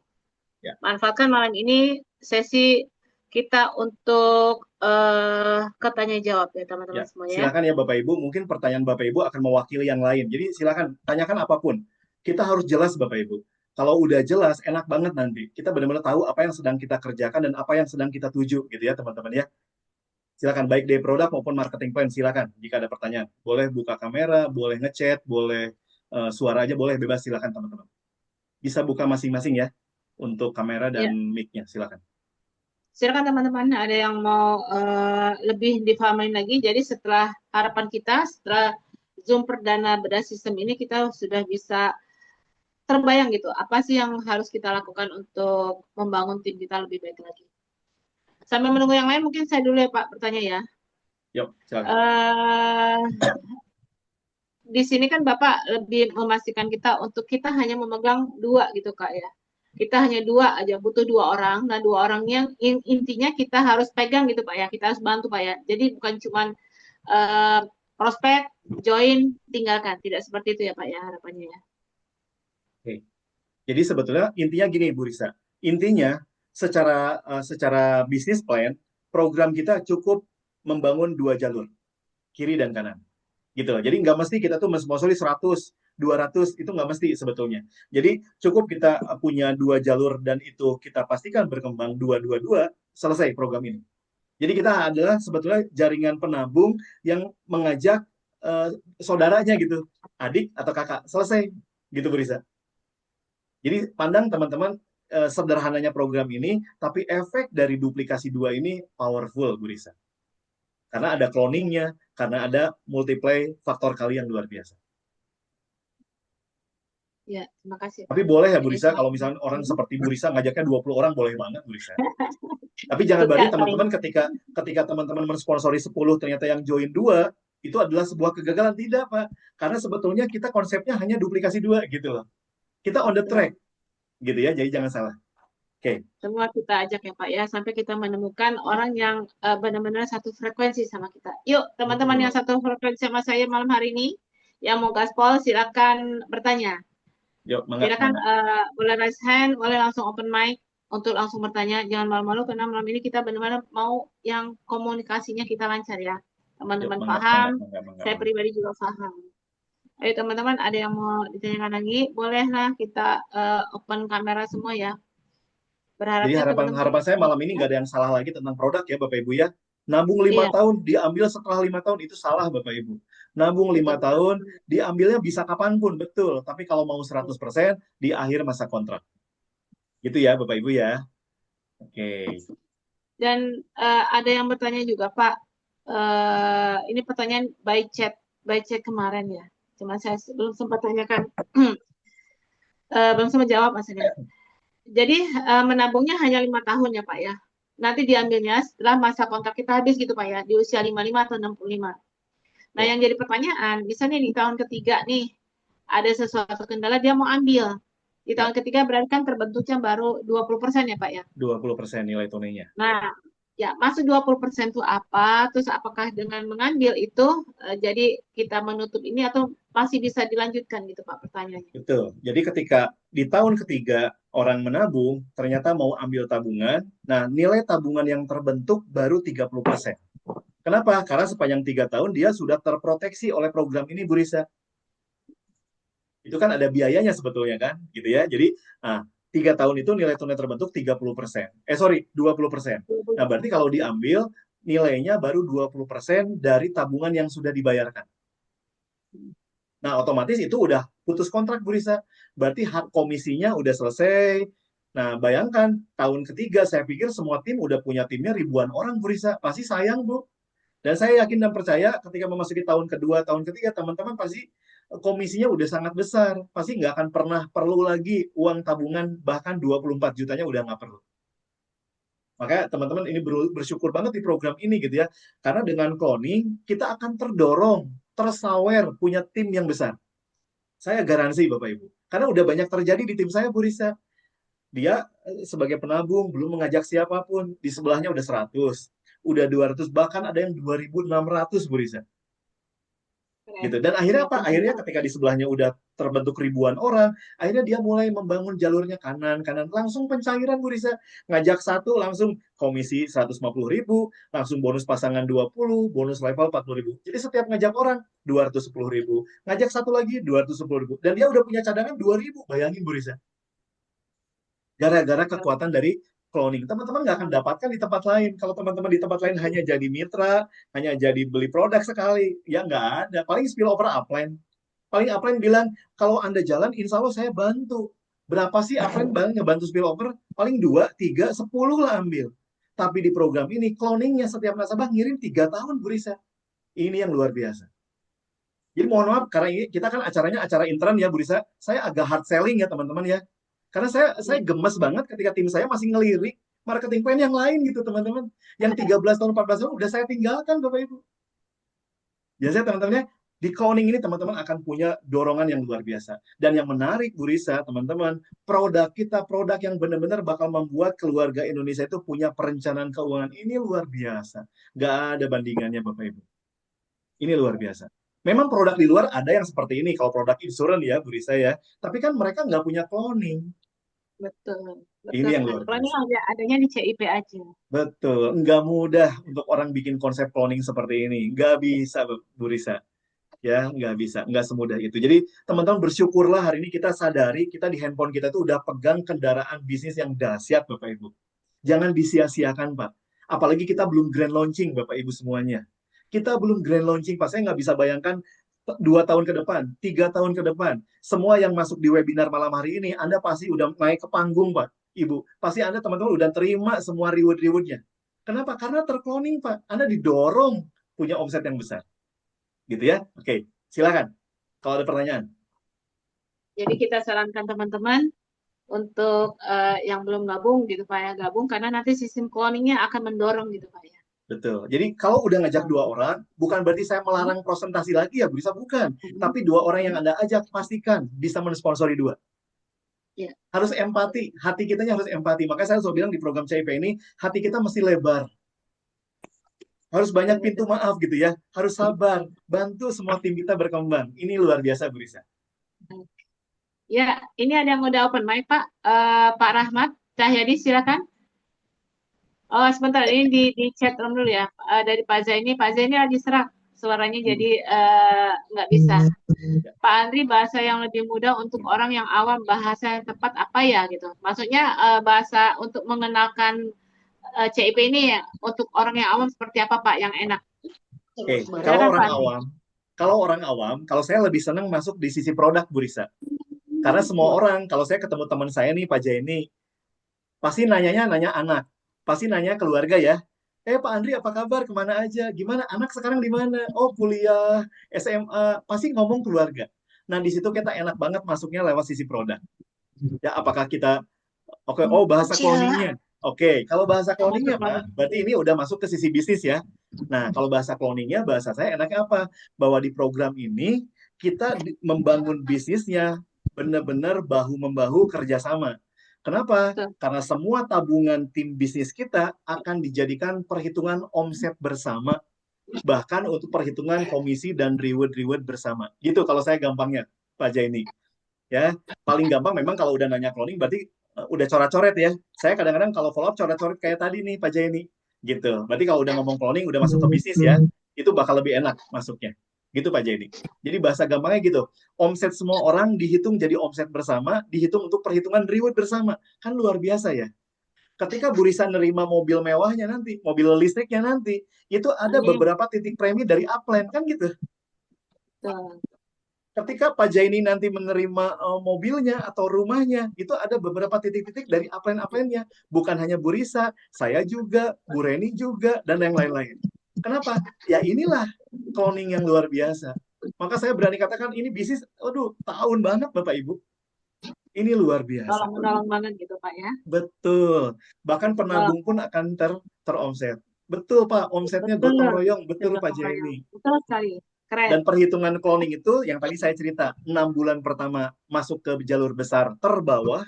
Ya. Manfaatkan malam ini sesi kita untuk ketanya jawab ya teman-teman semuanya. Silakan ya Bapak Ibu, mungkin pertanyaan Bapak Ibu akan mewakili yang lain. Jadi silakan tanyakan apapun. Kita harus jelas Bapak Ibu. Kalau udah jelas, enak banget nanti. Kita benar-benar tahu apa yang sedang kita kerjakan dan apa yang sedang kita tuju gitu ya teman-teman ya. Silakan baik dari produk maupun marketing plan, silakan jika ada pertanyaan. Boleh buka kamera, boleh ngechat, boleh suara aja, boleh bebas, silakan teman-teman. Bisa buka masing-masing ya untuk kamera dan mic-nya, silakan. Silakan teman-teman, ada yang mau lebih difahami lagi. Jadi setelah harapan kita, setelah Zoom perdana bedah sistem ini, kita sudah bisa terbayang gitu, apa sih yang harus kita lakukan untuk membangun tim kita lebih baik lagi. Sambil menunggu yang lain, mungkin saya dulu ya Pak bertanya ya. Yuk, silakan. Di sini kan Bapak lebih memastikan kita untuk kita hanya memegang 2 gitu Kak ya. Kita hanya 2 aja, butuh 2 orang. Nah 2 orangnya intinya kita harus pegang gitu Pak ya. Kita harus bantu Pak ya. Jadi bukan cuma prospek, join, tinggalkan. Tidak seperti itu ya Pak ya harapannya ya. Oke. Jadi sebetulnya intinya gini Bu Risa. Intinya secara bisnis plan, program kita cukup membangun 2 jalur, kiri dan kanan. Gitu loh. Jadi nggak mesti kita tuh mensponsori 100, 200, itu nggak mesti sebetulnya. Jadi cukup kita punya 2 jalur dan itu kita pastikan berkembang 2-2-2, selesai program ini. Jadi kita adalah sebetulnya jaringan penabung yang mengajak saudaranya gitu, adik atau kakak, selesai gitu Bu Risa. Jadi pandang teman-teman sederhananya program ini, tapi efek dari duplikasi 2 ini powerful Bu Risa. Karena ada cloningnya, karena ada multiply faktor kali yang luar biasa. Ya, terima kasih. Tapi boleh ya Bu Risa, kalau misalnya orang seperti Bu Risa ngajaknya 20 orang, boleh banget Bu Risa. Tapi jangan berarti teman-teman ketika teman-teman mensponsori 10, ternyata yang join 2, itu adalah sebuah kegagalan. Tidak Pak, karena sebetulnya kita konsepnya hanya duplikasi 2 gitu loh. Kita on the track gitu ya, jadi jangan salah. Oke. Semua kita ajak ya Pak ya, sampai kita menemukan orang yang benar-benar satu frekuensi sama kita. Yuk teman-teman yang satu frekuensi sama saya malam hari ini, yang mau gaspol silakan bertanya. Yuk, silakan boleh raise hand, boleh langsung open mic untuk langsung bertanya. Jangan malu-malu karena malam ini kita benar-benar mau yang komunikasinya kita lancar ya. Teman-teman paham, saya pribadi juga paham. Ayo teman-teman, ada yang mau ditanyakan lagi, bolehlah kita open kamera semua ya. Jadi harapan saya malam ini nggak ada yang salah lagi tentang produk ya Bapak Ibu ya. Nabung 5 tahun, diambil setelah 5 tahun, itu salah Bapak Ibu. Nabung 5 tahun, diambilnya bisa kapanpun, betul. Tapi kalau mau 100%, di akhir masa kontrak. Gitu ya Bapak Ibu ya. Oke. Dan ada yang bertanya juga Pak, ini pertanyaan by chat kemarin ya. Cuma saya belum sempat tanyakan, belum sempat jawab maksudnya. Jadi menabungnya hanya 5 tahun ya Pak ya. Nanti diambilnya setelah masa kontrak kita habis gitu Pak ya, di usia 55 atau 65. Nah Betul. yang jadi pertanyaan, misalnya di tahun ketiga nih, ada sesuatu kendala dia mau ambil. Di Ya, tahun ketiga berarti kan terbentuknya baru 20% ya Pak ya. 20% nilai tunainya. Nah, ya masuk 20% itu apa? Terus apakah dengan mengambil itu jadi kita menutup ini atau masih bisa dilanjutkan gitu Pak pertanyaannya. Betul. Jadi ketika di tahun ketiga orang menabung, ternyata mau ambil tabungan, nah nilai tabungan yang terbentuk baru 30%. Kenapa? Karena sepanjang 3 tahun dia sudah terproteksi oleh program ini, Bu Risa. Itu kan ada biayanya sebetulnya kan, gitu ya. Jadi, nah, 3 tahun itu nilai tunai terbentuk 30%. Sorry, 20%. Nah, berarti kalau diambil, nilainya baru 20% dari tabungan yang sudah dibayarkan. Nah, otomatis itu udah putus kontrak, Bu Risa. Berarti hak komisinya udah selesai. Nah, bayangkan, tahun ketiga saya pikir semua tim udah punya timnya ribuan orang, Bu Risa. Pasti sayang, Bu. Dan saya yakin dan percaya ketika memasuki tahun kedua, tahun ketiga, teman-teman pasti komisinya udah sangat besar. Pasti nggak akan pernah perlu lagi uang tabungan, bahkan 24 jutanya udah nggak perlu. Makanya teman-teman ini bersyukur banget di program ini gitu ya. Karena dengan cloning, kita akan terdorong, tersawer, punya tim yang besar. Saya garansi Bapak Ibu. Karena udah banyak terjadi di tim saya, Bu Risa. Dia sebagai penabung, belum mengajak siapapun. Di sebelahnya udah 100, udah 200, bahkan ada yang 2.600, Bu Risa. Keren. Gitu. Dan akhirnya Ya, apa? Akhirnya ketika di sebelahnya udah terbentuk ribuan orang, akhirnya dia mulai membangun jalurnya kanan, kanan. Langsung pencairan, Bu Risa. Ngajak satu, langsung komisi 150.000, langsung bonus pasangan 20, bonus level 40.000. Jadi setiap ngajak orang, 210.000. Ngajak satu lagi, 210.000. Dan dia udah punya cadangan 2.000. Bayangin, Bu Risa. Gara-gara kekuatan dari cloning. Teman-teman nggak akan dapatkan di tempat lain. Kalau teman-teman di tempat lain hanya jadi mitra, hanya jadi beli produk sekali, ya nggak ada. Paling spill over upline. Paling upline bilang, kalau Anda jalan, insya Allah saya bantu. Berapa sih upline ngebantu spill over? Paling 2, 3, 10 lah ambil. Tapi di program ini, cloningnya setiap nasabah ngirim 3 tahun, Bu Risa. Ini yang luar biasa. Jadi mohon maaf, karena ini kita kan acaranya acara intern ya, Bu Risa. Saya agak hard selling ya, teman-teman ya. Karena saya gemes banget ketika tim saya masih ngelirik marketing plan yang lain gitu, teman-teman. Yang 13 tahun, 14 tahun udah saya tinggalkan, Bapak Ibu. Biasanya teman-temannya di cloning ini teman-teman akan punya dorongan yang luar biasa. Dan yang menarik, Bu Risa, teman-teman, produk kita, produk yang benar-benar bakal membuat keluarga Indonesia itu punya perencanaan keuangan. Ini luar biasa. Nggak ada bandingannya, Bapak Ibu. Ini luar biasa. Memang produk di luar ada yang seperti ini, kalau produk insurance ya, Bu Risa ya. Tapi kan mereka nggak punya cloning. betul. Ini Betul yang sekali. luar Kalau ini biasa. adanya di CIP aja. Betul, nggak mudah untuk orang bikin konsep cloning seperti ini. Nggak bisa, Bu Risa. Ya, nggak bisa. Nggak semudah itu. Jadi, teman-teman bersyukurlah hari ini kita sadari, kita di handphone kita tuh udah pegang kendaraan bisnis yang dahsyat, Bapak Ibu. Jangan disia-siakan, Pak. Apalagi kita belum grand launching, Bapak Ibu semuanya. Kita belum grand launching, Pak. Saya nggak bisa bayangkan 2 tahun ke depan, 3 tahun ke depan. Semua yang masuk di webinar malam hari ini, Anda pasti udah naik ke panggung, Pak. Ibu, pasti Anda teman-teman udah terima semua reward-rewardnya. Kenapa? Karena terkloning, Pak. Anda didorong punya omset yang besar. Gitu ya? Oke, silakan. Kalau ada pertanyaan. Jadi kita sarankan teman-teman untuk yang belum gabung gitu Pak ya, gabung karena nanti sistem cloningnya akan mendorong gitu Pak ya. Betul. Jadi kalau udah ngajak 2 orang, bukan berarti saya melarang presentasi lagi ya, bisa bukan. Tapi 2 orang yang Anda ajak, pastikan bisa mensponsori 2. Ya. Harus empati, hati kitanya harus empati. Makanya saya selalu bilang di program CIP ini, hati kita mesti lebar. Harus banyak pintu maaf gitu ya. Harus sabar. Bantu semua tim kita berkembang. Ini luar biasa, Bu Risa. Ya, ini ada yang udah open mic Pak. Pak Rahmat Cahyadi silakan. Oh sebentar, ini di chat room dulu ya. Dari Pak Zaini lagi serak suaranya jadi nggak bisa. Pak Andri, bahasa yang lebih mudah untuk orang yang awam, bahasa yang tepat apa ya gitu. Maksudnya bahasa untuk mengenalkan CIP ini ya, untuk orang yang awam seperti apa Pak yang enak? Oke, Silakan Pak Andri. kalau saya lebih senang masuk di sisi produk, Bu Risa. Karena semua orang, kalau saya ketemu teman saya nih, Pak Jaini, pasti nanya anak, pasti nanya keluarga ya. Pak Andri apa kabar? Kemana aja? Gimana? Anak sekarang di mana? Oh kuliah, SMA, pasti ngomong keluarga. Nah di situ kita enak banget masuknya lewat sisi produk. Ya apakah kita Oke, oh bahasa Cia. cloningnya. Oke, kalau bahasa Bahasa cloningnya Pak, cloning. berarti ini udah masuk ke sisi bisnis ya. Nah, kalau bahasa cloningnya, bahasa saya enaknya apa? Bahwa di program ini kita membangun bisnisnya benar-benar bahu-membahu kerjasama. Kenapa? Betul. Karena semua tabungan tim bisnis kita akan dijadikan perhitungan omset bersama, bahkan untuk perhitungan komisi dan reward-reward bersama. Gitu kalau saya gampangnya, Pak Jaini. Ya, paling gampang memang kalau udah nanya cloning berarti udah coret-coret ya. Saya kadang-kadang kalau follow up coret-coret kayak tadi nih Pak Jaini. Gitu. Berarti kalau udah ngomong cloning udah masuk ke bisnis ya, itu bakal lebih enak masuknya. Gitu Pak Jaini. Jadi bahasa gampangnya gitu. Omset semua orang dihitung jadi omset bersama, dihitung untuk perhitungan reward bersama. Kan luar biasa ya. Ketika Bu Risa nerima mobil mewahnya nanti, mobil listriknya nanti, itu ada Amin. beberapa titik premi dari upline kan gitu. Betul. Ketika Pak Jaini nanti menerima mobilnya atau rumahnya, itu ada beberapa titik-titik dari upline-upline-nya. Bukan hanya Bu Risa, saya juga, Bu Reni juga, dan yang lain-lain. Kenapa? Ya inilah cloning yang luar biasa. Maka saya berani katakan ini bisnis, aduh, tahun banget Bapak Ibu. Ini luar biasa. Tolong-menolong banget gitu Pak ya. Betul. Bahkan penabung pun akan teromset. Betul Pak, omsetnya Betul. gotong royong. Betul Pak Gotong royong. Jaini. Betul sekali. Keren. Dan perhitungan cloning itu yang tadi saya cerita, 6 bulan pertama masuk ke jalur besar terbawah,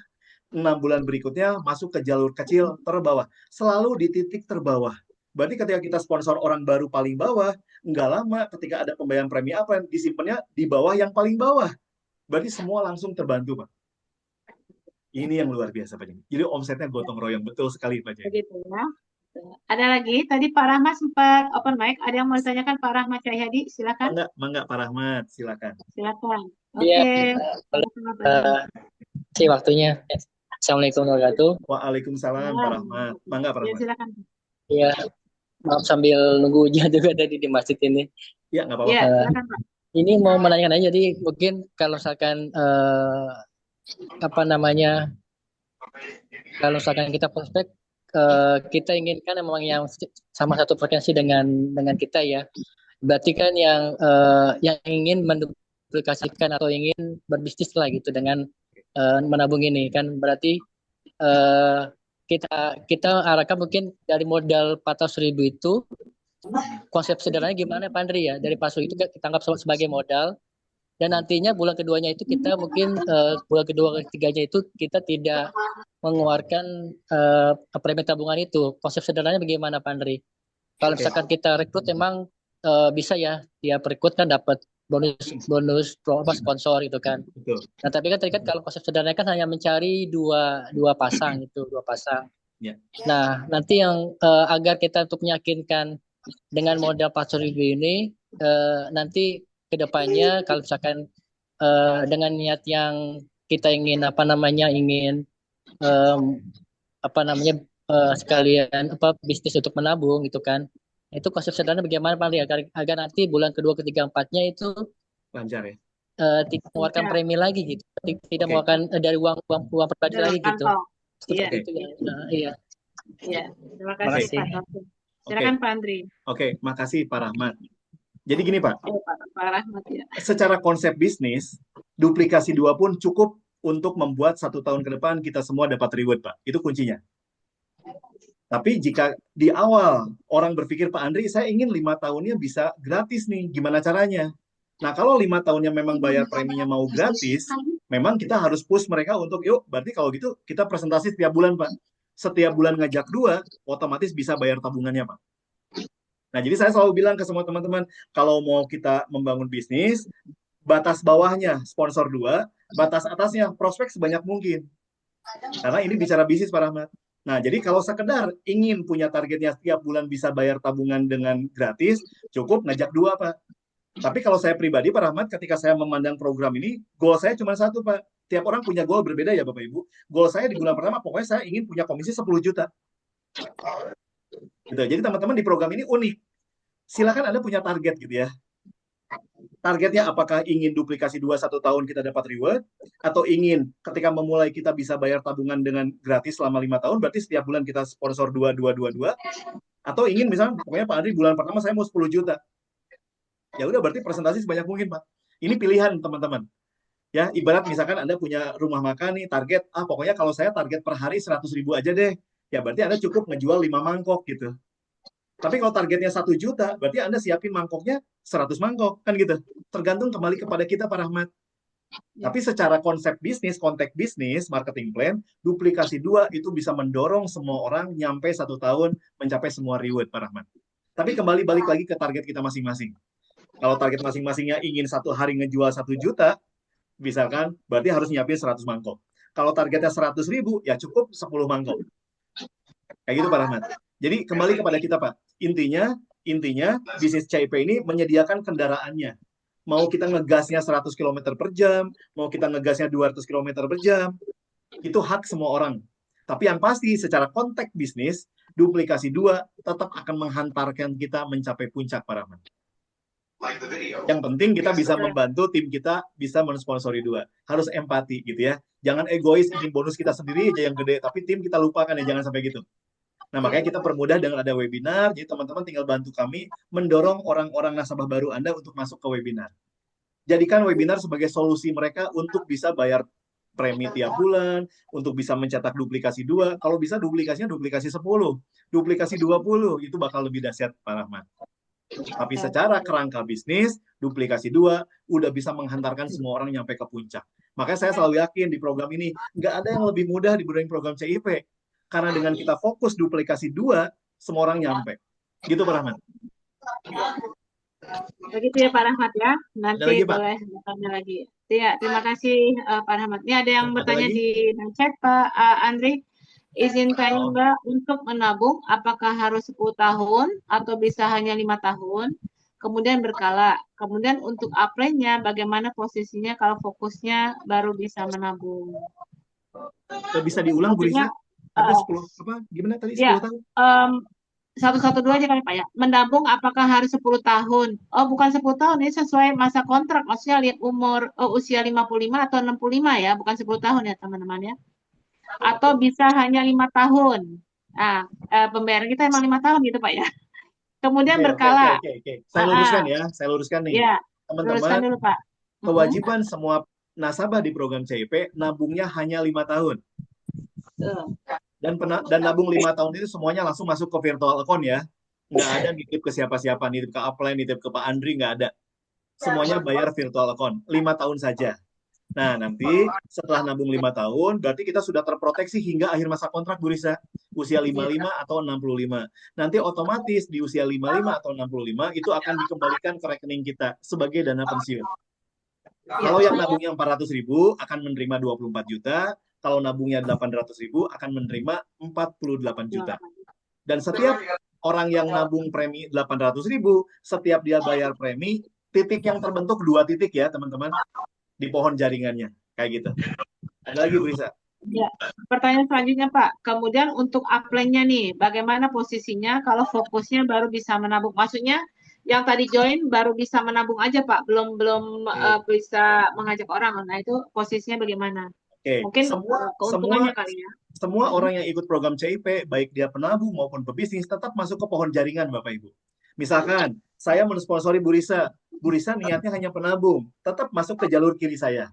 6 bulan berikutnya masuk ke jalur kecil terbawah. Selalu di titik terbawah. Berarti ketika kita sponsor orang baru paling bawah, nggak lama ketika ada pembayaran premi apa, disimpannya di bawah yang paling bawah. Berarti semua langsung terbantu, Pak. Ini yang luar biasa, Pak Jenny. Jadi omsetnya gotong royong. Betul sekali, Pak Jenny. Begitu ya. Ada lagi, tadi Pak Rahmat sempat open mic. Ada yang mau ditanyakan Pak Rahmat Cahyadi? Silakan. Mangga Pak Rahmat, silakan. Silakan. Iya, kasih waktunya. Assalamualaikum warahmatullahi wabarakatuh. Waalaikumsalam Pak Rahmat. Mangga Pak Ya, Rahmat. silakan. Iya, maaf sambil nunggu hujan juga tadi di masjid ini. Ya, nggak apa-apa. Ya, silakan Pak. Ini mau menanyakan aja, jadi mungkin kalau misalkan apa namanya, kalau misalkan kita prospek, kita inginkan memang yang sama satu frekuensi dengan kita ya. Berarti kan yang ingin menduplikasikan atau ingin berbisnis lah gitu dengan menabung ini kan berarti kita arahkan mungkin dari modal 400.000 itu konsep sederhananya gimana Pak Andri ya, dari pasu itu kita anggap sebagai modal dan nantinya bulan keduanya itu kita mungkin bulan kedua ketiganya itu kita tidak mengeluarkan premi tabungan itu. Konsep sederhananya bagaimana Pak Andri? Kalau misalkan kita rekrut emang bisa ya dia rekrut kan dapat bonus sponsor gitu kan. Betul. Nah tapi kan tadi kan kalau konsep sederhananya kan hanya mencari dua pasang itu dua pasang. Ya. Nah nanti yang agar kita untuk meyakinkan dengan modal 400.000 ini nanti kedepannya kalau misalkan dengan niat yang kita ingin sekalian bisnis untuk menabung gitu kan. Itu konsep sederhana bagaimana Pak Lia agar nanti bulan kedua, ketiga, empatnya itu lancar ya. Tidak mengeluarkan premi lagi gitu, tidak mengeluarkan dari uang pribadi lagi gitu. Iya. Itu ya. Iya. Iya. Terima kasih Pak. Silakan Pak Andri. Oke, makasih Pak Rahmat. Jadi gini Pak. Pak Rahmat ya. Secara konsep bisnis, duplikasi 2 pun cukup untuk membuat 1 tahun ke depan kita semua dapat reward Pak. Itu kuncinya. Tapi jika di awal orang berpikir, Pak Andri, saya ingin 5 tahunnya bisa gratis nih, gimana caranya? Nah, kalau 5 tahunnya memang bayar preminya mau gratis, memang kita harus push mereka untuk, yuk, berarti kalau gitu kita presentasi setiap bulan, Pak. Setiap bulan ngajak 2, otomatis bisa bayar tabungannya, Pak. Nah, jadi saya selalu bilang ke semua teman-teman, kalau mau kita membangun bisnis, batas bawahnya sponsor 2, batas atasnya prospek sebanyak mungkin. Karena ini bicara bisnis, Pak Rahmat. Nah, jadi kalau sekedar ingin punya targetnya setiap bulan bisa bayar tabungan dengan gratis, cukup ngajak 2, Pak. Tapi kalau saya pribadi, Pak Rahmat, ketika saya memandang program ini, goal saya cuma 1, Pak. Tiap orang punya goal berbeda ya, Bapak Ibu. Goal saya di bulan pertama, pokoknya saya ingin punya komisi 10 juta. Gitu. Jadi teman-teman di program ini unik. Silakan Anda punya target gitu ya. Targetnya apakah ingin duplikasi 1 tahun kita dapat reward, atau ingin ketika memulai kita bisa bayar tabungan dengan gratis selama 5 tahun, berarti setiap bulan kita sponsor 2, atau ingin misalnya, pokoknya Pak Andri bulan pertama saya mau 10 juta. Ya udah berarti presentasi sebanyak mungkin Pak. Ini pilihan teman-teman. Ya, ibarat misalkan Anda punya rumah makan nih, target, pokoknya kalau saya target per hari 100.000 aja deh. Ya, berarti Anda cukup ngejual 5 mangkok gitu. Tapi kalau targetnya 1 juta, berarti Anda siapin mangkoknya 100 mangkok, kan gitu. Tergantung kembali kepada kita, Pak Rahmat. Tapi secara konsep bisnis, konteks bisnis, marketing plan, duplikasi 2 itu bisa mendorong semua orang nyampe 1 tahun mencapai semua reward, Pak Rahmat. Tapi kembali balik lagi ke target kita masing-masing. Kalau target masing-masingnya ingin 1 hari ngejual 1 juta, misalkan, berarti harus nyiapin 100 mangkok. Kalau targetnya 100.000, ya cukup 10 mangkok. Kayak gitu, Pak Rahmat. Jadi kembali kepada kita, Pak. Intinya bisnis CIP ini menyediakan kendaraannya. Mau kita ngegasnya 100 km per jam, mau kita ngegasnya 200 km per jam, itu hak semua orang. Tapi yang pasti secara konteks bisnis, duplikasi 2 tetap akan menghantarkan kita mencapai puncak, Pak Rahmat. Yang penting kita bisa membantu tim kita bisa mensponsori 2. Harus empati gitu ya. Jangan egois ingin bonus kita sendiri aja yang gede, tapi tim kita lupakan ya, jangan sampai gitu. Nah, makanya kita permudah dengan ada webinar, jadi teman-teman tinggal bantu kami mendorong orang-orang nasabah baru Anda untuk masuk ke webinar. Jadikan webinar sebagai solusi mereka untuk bisa bayar premi tiap bulan, untuk bisa mencetak duplikasi 2, kalau bisa duplikasinya duplikasi 10, duplikasi 20, itu bakal lebih dahsyat, Pak Rahmat. Tapi secara kerangka bisnis, duplikasi 2 udah bisa menghantarkan semua orang nyampe ke puncak. Makanya saya selalu yakin di program ini, nggak ada yang lebih mudah dibanding program CIP. Karena dengan kita fokus duplikasi 2, semua orang nyampe. Gitu, Pak Rahmat. Begitu ya Pak Rahmat ya. Nanti lagi, Pak? boleh bertanya lagi. Ya, terima kasih Pak Rahmat. Ini ada yang bertanya lagi? di chat Pak Andri. Izin tanya Mbak, untuk menabung apakah harus 10 tahun atau bisa hanya 5 tahun? Kemudian berkala. Kemudian untuk apply-nya bagaimana posisinya kalau fokusnya baru bisa menabung? Bisa diulang, Bu Risa? Ada 10 apa? Gimana tadi 10 tahun? 112 aja kali Pak ya. Menabung apakah harus 10 tahun? Oh, bukan 10 tahun, ini sesuai masa kontrak. Maksudnya lihat umur usia 55 atau 65 ya, bukan 10 tahun ya, teman-teman ya. Atau bisa hanya 5 tahun. Nah, pembayaran kita emang 5 tahun gitu Pak ya. Kemudian berkala. Saya luruskan ya, saya luruskan nih. Ya, teman-teman, luruskan dulu Pak. Kewajiban semua nasabah di program CIP nabungnya hanya 5 tahun. Dan nabung 5 tahun itu semuanya langsung masuk ke virtual account ya. Nggak ada nitip ke siapa-siapa, nitip ke Upline, nitip ke Pak Andri, nggak ada. Semuanya bayar virtual account, 5 tahun saja. Nah, nanti setelah nabung 5 tahun, berarti kita sudah terproteksi hingga akhir masa kontrak, Bu Risa. Usia 55 atau 65. Nanti otomatis di usia 55 atau 65, itu akan dikembalikan ke rekening kita sebagai dana pensiun. Kalau yang nabungnya 400.000 akan menerima 24 juta, kalau nabungnya 800.000 akan menerima 48 juta. Dan setiap orang yang nabung premi 800.000, setiap dia bayar premi, titik yang terbentuk 2 titik ya teman-teman, di pohon jaringannya, kayak gitu. Ada lagi Bu Risa? Ya, pertanyaan selanjutnya Pak, kemudian untuk upline-nya nih, bagaimana posisinya kalau fokusnya baru bisa menabung? Maksudnya yang tadi join baru bisa menabung aja Pak, belum bisa mengajak orang. Nah itu posisinya bagaimana? Mungkin keuntungannya kali ya. Semua orang yang ikut program CIP, baik dia penabung maupun pebisnis, tetap masuk ke pohon jaringan Bapak Ibu. Misalkan saya mensponsori Bu Risa niatnya hanya penabung, tetap masuk ke jalur kiri saya.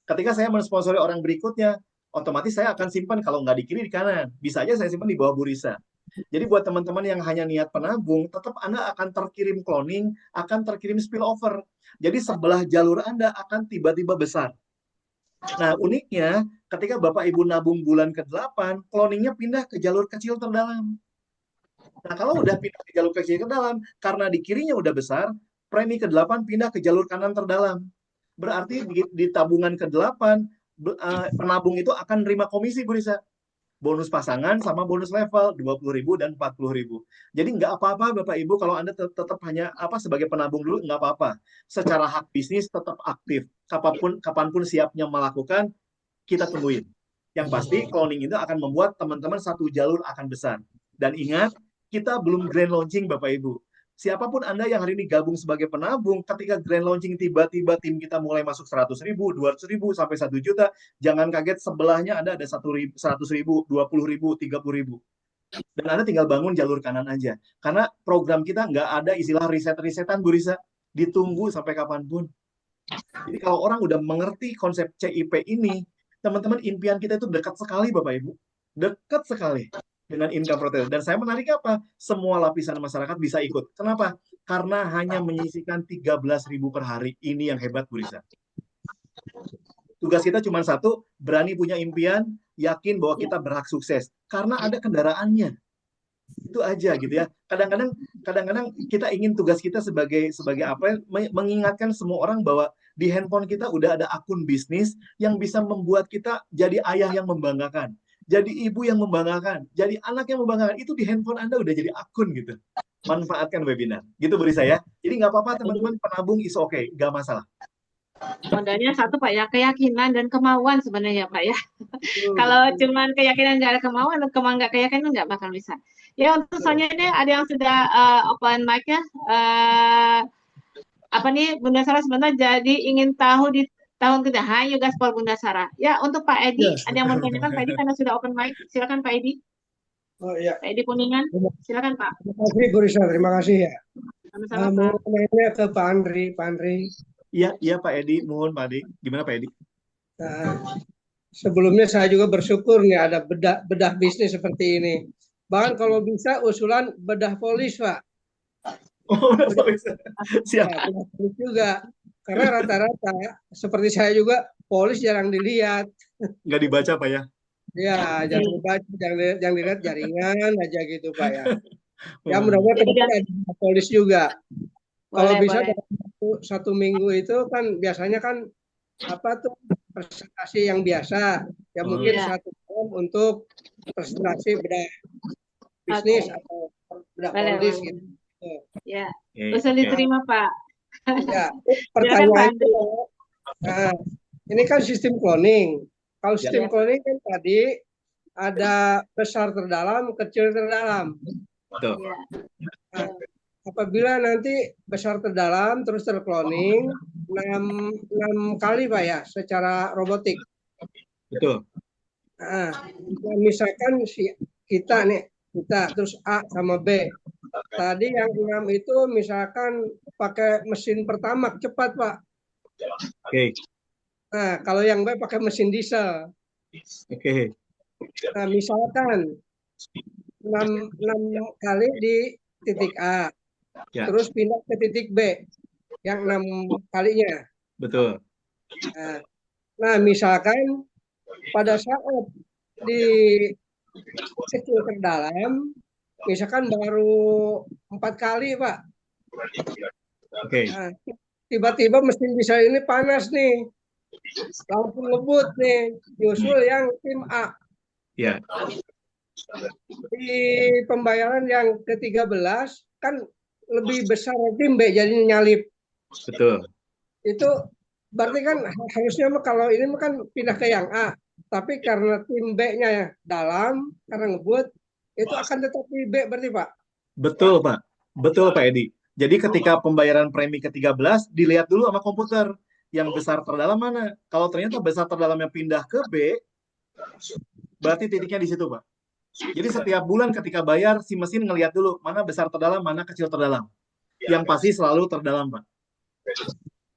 Ketika saya mensponsori orang berikutnya, otomatis saya akan simpan, kalau nggak di kiri, di kanan. Bisa aja saya simpan di bawah Bu Risa. Jadi buat teman-teman yang hanya niat penabung, tetap Anda akan terkirim cloning, akan terkirim spillover. Jadi sebelah jalur Anda akan tiba-tiba besar. Nah, uniknya, ketika Bapak Ibu nabung bulan ke-8, cloningnya pindah ke jalur kecil terdalam. Nah, kalau udah pindah ke jalur kecil terdalam, karena di kirinya udah besar, premi ke-8 pindah ke jalur kanan terdalam. Berarti di tabungan ke-8, penabung itu akan nerima komisi, Bu Risa. Bonus pasangan sama bonus level 20.000 dan 40.000. Jadi nggak apa-apa Bapak Ibu kalau Anda tetap hanya sebagai penabung dulu, nggak apa-apa. Secara hak bisnis tetap aktif. Kapanpun siapnya melakukan, kita tungguin. Yang pasti cloning itu akan membuat teman-teman satu jalur akan besar. Dan ingat, kita belum grand launching Bapak Ibu. Siapapun Anda yang hari ini gabung sebagai penabung, ketika grand launching tiba-tiba tim kita mulai masuk 100.000, 200.000, sampai 1 juta, jangan kaget sebelahnya Anda ada 100.000, 20.000, 30.000. Dan Anda tinggal bangun jalur kanan aja. Karena program kita nggak ada istilah riset-risetan, Bu Risa. Ditunggu sampai kapanpun. Jadi kalau orang udah mengerti konsep CIP ini, teman-teman, impian kita itu dekat sekali Bapak Ibu. Dekat sekali dengan income protection. Dan saya menarik apa? Semua lapisan masyarakat bisa ikut. Kenapa? Karena hanya menyisihkan 13.000 per hari. Ini yang hebat, Bu Risa. Tugas kita cuma satu, berani punya impian, yakin bahwa kita berhak sukses. Karena ada kendaraannya. Itu aja gitu ya. Kadang-kadang kita ingin tugas kita sebagai apa? Mengingatkan semua orang bahwa di handphone kita udah ada akun bisnis yang bisa membuat kita jadi ayah yang membanggakan, jadi ibu yang membanggakan, jadi anak yang membanggakan. Itu di handphone Anda udah jadi akun gitu. Manfaatkan webinar. Gitu Bu Risa ya. Jadi nggak apa-apa teman-teman, penabung is okay, nggak masalah. Modalnya satu Pak ya, keyakinan dan kemauan sebenarnya Pak ya. Kalau cuman keyakinan nggak ada kemauan, nggak keyakinan nggak bakal bisa. Ya untuk selanjutnya ada yang sudah open mic-nya. Apa nih Bunda Sarah sebentar, jadi ingin tahu di tahun kedua. Hayo gaspol Bunda Sarah. Ya untuk Pak Edi, ada yang mau ditanyakan Pak Edi karena sudah open mic. Silakan Pak Edi. Oh iya. Pak Edi Kuningan, silakan Pak. Terima kasih Bu Risa, terima kasih ya. Sama-sama Mau Pak. nanya ke Pak Andri, Pak Andri. Iya Pak Edi, mohon Pak Edi. Gimana Pak Edi? Sebelumnya saya juga bersyukur nih ada bedah bisnis seperti ini. Bahkan kalau bisa usulan bedah polis Pak. Oh, siap. Ya, bedah polis juga. Karena rata-rata seperti saya juga polis jarang dilihat. Nggak dibaca Pak ya? Ya, jangan dibaca, jangan dilihat jaringan aja gitu Pak ya. Ya mudah-mudahan ke depan ada polis juga. Kalau bisa dalam satu minggu itu kan biasanya kan apa tuh presentasi yang biasa ya mungkin satu jam untuk presentasi bedah bisnis atau bedah polis gitu. Ya, bisa diterima Pak. Ya, pertanyaannya, nah, ini kan sistem cloning. Kalau sistem cloning kan tadi ada besar terdalam, kecil terdalam. Betul. Nah, apabila nanti besar terdalam terus tercloning 6 kali Pak ya secara robotik. Betul. Nah, misalkan kita terus A sama B. Tadi yang 6 itu misalkan pakai mesin pertamax cepat Pak. Oke. Nah, kalau yang B pakai mesin diesel. Oke. Nah, misalkan 6 kali di titik A. Ya. Terus pindah ke titik B yang 6 kalinya. Betul. Nah, misalkan pada saat di kecil terdalam, misalkan baru 4 kali, Pak. Oke. Nah, tiba-tiba mesin diesel ini panas nih, langsung ngebut nih, nyusul yang tim A. Ya. Di pembayaran yang ke-13 kan lebih besar tim B jadi nyalip. Betul. Itu berarti kan harusnya kalau ini kan pindah ke yang A, tapi karena tim B-nya dalam karena ngebut itu akan tetap di B berarti Pak. Betul Pak. Betul Pak Edi. Jadi ketika pembayaran premi ke-13 dilihat dulu sama komputer yang besar terdalam mana. Kalau ternyata besar terdalamnya pindah ke B, berarti titiknya di situ Pak. Jadi setiap bulan ketika bayar, si mesin ngelihat dulu mana besar terdalam, mana kecil terdalam. Yang pasti selalu terdalam, Pak.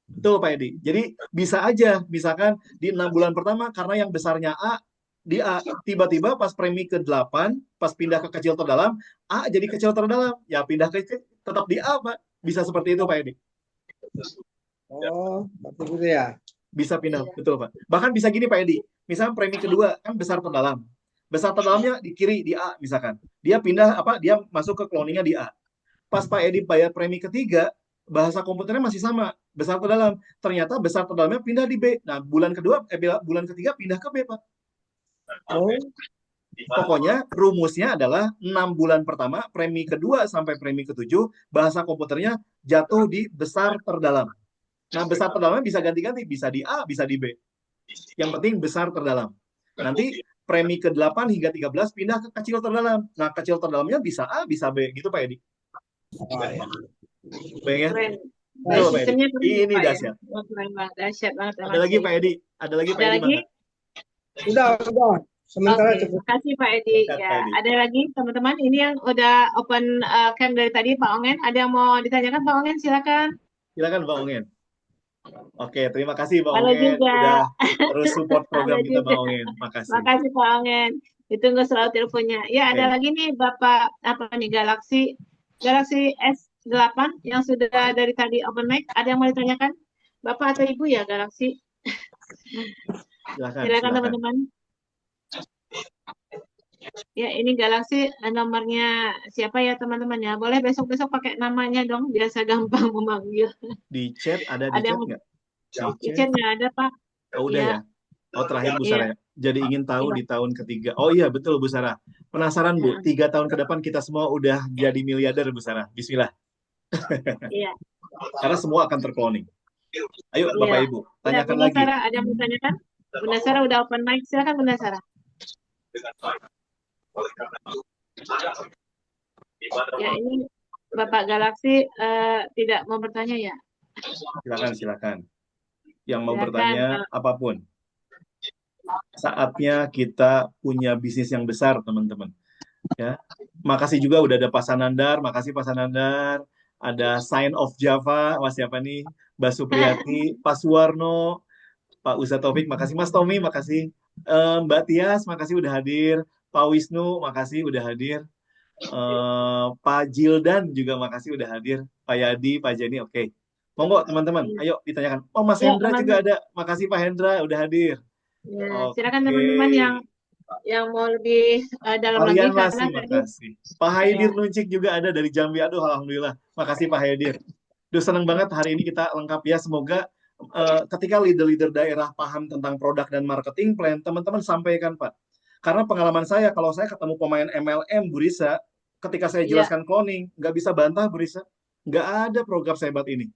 Betul, Pak Edi. Jadi bisa aja, misalkan di 6 bulan pertama, karena yang besarnya A, di A, tiba-tiba pas premi ke-8, pas pindah ke kecil terdalam, A jadi kecil terdalam. Ya pindah ke tetap di A, Pak. Bisa seperti itu, Pak Edi. Oh, seperti itu ya. Bisa pindah, betul, Pak. Bahkan bisa gini, Pak Edi. Misalnya premi kedua, kan besar terdalam. Besar terdalamnya di kiri, di A misalkan. Dia pindah, dia masuk ke cloningnya di A. Pas Pak Edi bayar premi ketiga, bahasa komputernya masih sama, besar terdalam. Ternyata besar terdalamnya pindah di B. Nah, bulan ketiga pindah ke B, Pak. Oh. Pokoknya rumusnya adalah 6 bulan pertama, premi kedua sampai premi ke-7, bahasa komputernya jatuh di besar terdalam. Nah, besar terdalamnya bisa ganti-ganti, bisa di A, bisa di B. Yang penting besar terdalam. Nanti premi ke-8 hingga 13 pindah ke kecil terdalam. Nah, kecil terdalamnya bisa A, bisa B. Gitu, Pak Edi. Bayang ya? Oh, sistemnya ini dahsyat. Dahsyat banget. Ada lagi Pak Edi? Ada lagi Pak Edi? Udah. Sementara terima kasih Pak Edi. Ya, ada lagi teman-teman. Ini yang udah open cam dari tadi Pak Ongen. Ada yang mau ditanyakan Pak Ongen? Silakan. Silakan Pak Ongen. Oke, terima kasih Bang Halo Ongen juga. udah terus support Halo program kita juga. Bang Ongen. Makasih. Makasih Pak Ongen. Ditunggu selalu teleponnya. Ya, ada Oke. lagi nih Bapak apa nih Galaxy S8 yang sudah dari tadi open mic. Ada yang mau ditanyakan? Bapak atau Ibu ya Galaxy? Silakan Silakan. teman-teman. Ya, ini Galaxy nomornya siapa ya teman-teman ya? Boleh besok-besok pakai namanya dong, biasa gampang memanggil. Di chat ada di Ada chat yang nggak? di chat nggak ada Pak? Oh, udah Iya, ya. Oh, terakhir Bu iya, Sarah ya. Jadi ingin tahu iya. di tahun ketiga. Oh iya, betul Bu Sarah. Penasaran Bu, 3 tahun ke depan kita semua udah jadi miliarder Bu Sarah. Bismillah. Iya, Karena semua akan tercloning. Ayo iya. Bapak Ibu, Ya, tanyakan Bunda lagi. Sarah ada yang mau tanyakan? Bunda Sarah udah open mic, silakan Bunda Sarah. Ya, ini Bapak Galaxy tidak mau bertanya ya? Silakan. Yang mau Silakan. bertanya apapun. Saatnya kita punya bisnis yang besar, teman-teman. Ya, makasih juga udah ada Pak Sanandar, makasih Pak Sanandar. Ada Sign of Java, Mas siapa nih? Mbak Supriyati, Pak Suwarno, Pak Ustadz Taufik, makasih Mas Tommy, makasih Mbak Tias, makasih udah hadir. Pak Wisnu, makasih udah hadir. Pak Jildan juga makasih udah hadir. Pak Yadi, Pak Jenny, oke. Monggo teman-teman, ayo ditanyakan. Oh Mas Ya, Hendra juga ada, makasih Pak Hendra udah hadir. Ya, silakan Oke. teman-teman yang mau lebih dalam lagi Kalian karena masih, tadi makasih. Pak Haidir Nuncik juga ada dari Jambi. Aduh, alhamdulillah. Makasih Pak Haidir. Duh, seneng banget hari ini kita lengkap ya. Semoga ketika leader-leader daerah paham tentang produk dan marketing plan, teman-teman sampaikan Pak. Karena pengalaman saya, kalau saya ketemu pemain MLM, Bu Risa, ketika saya ya, jelaskan cloning, nggak bisa bantah Bu Risa. Nggak ada program sehebat ini.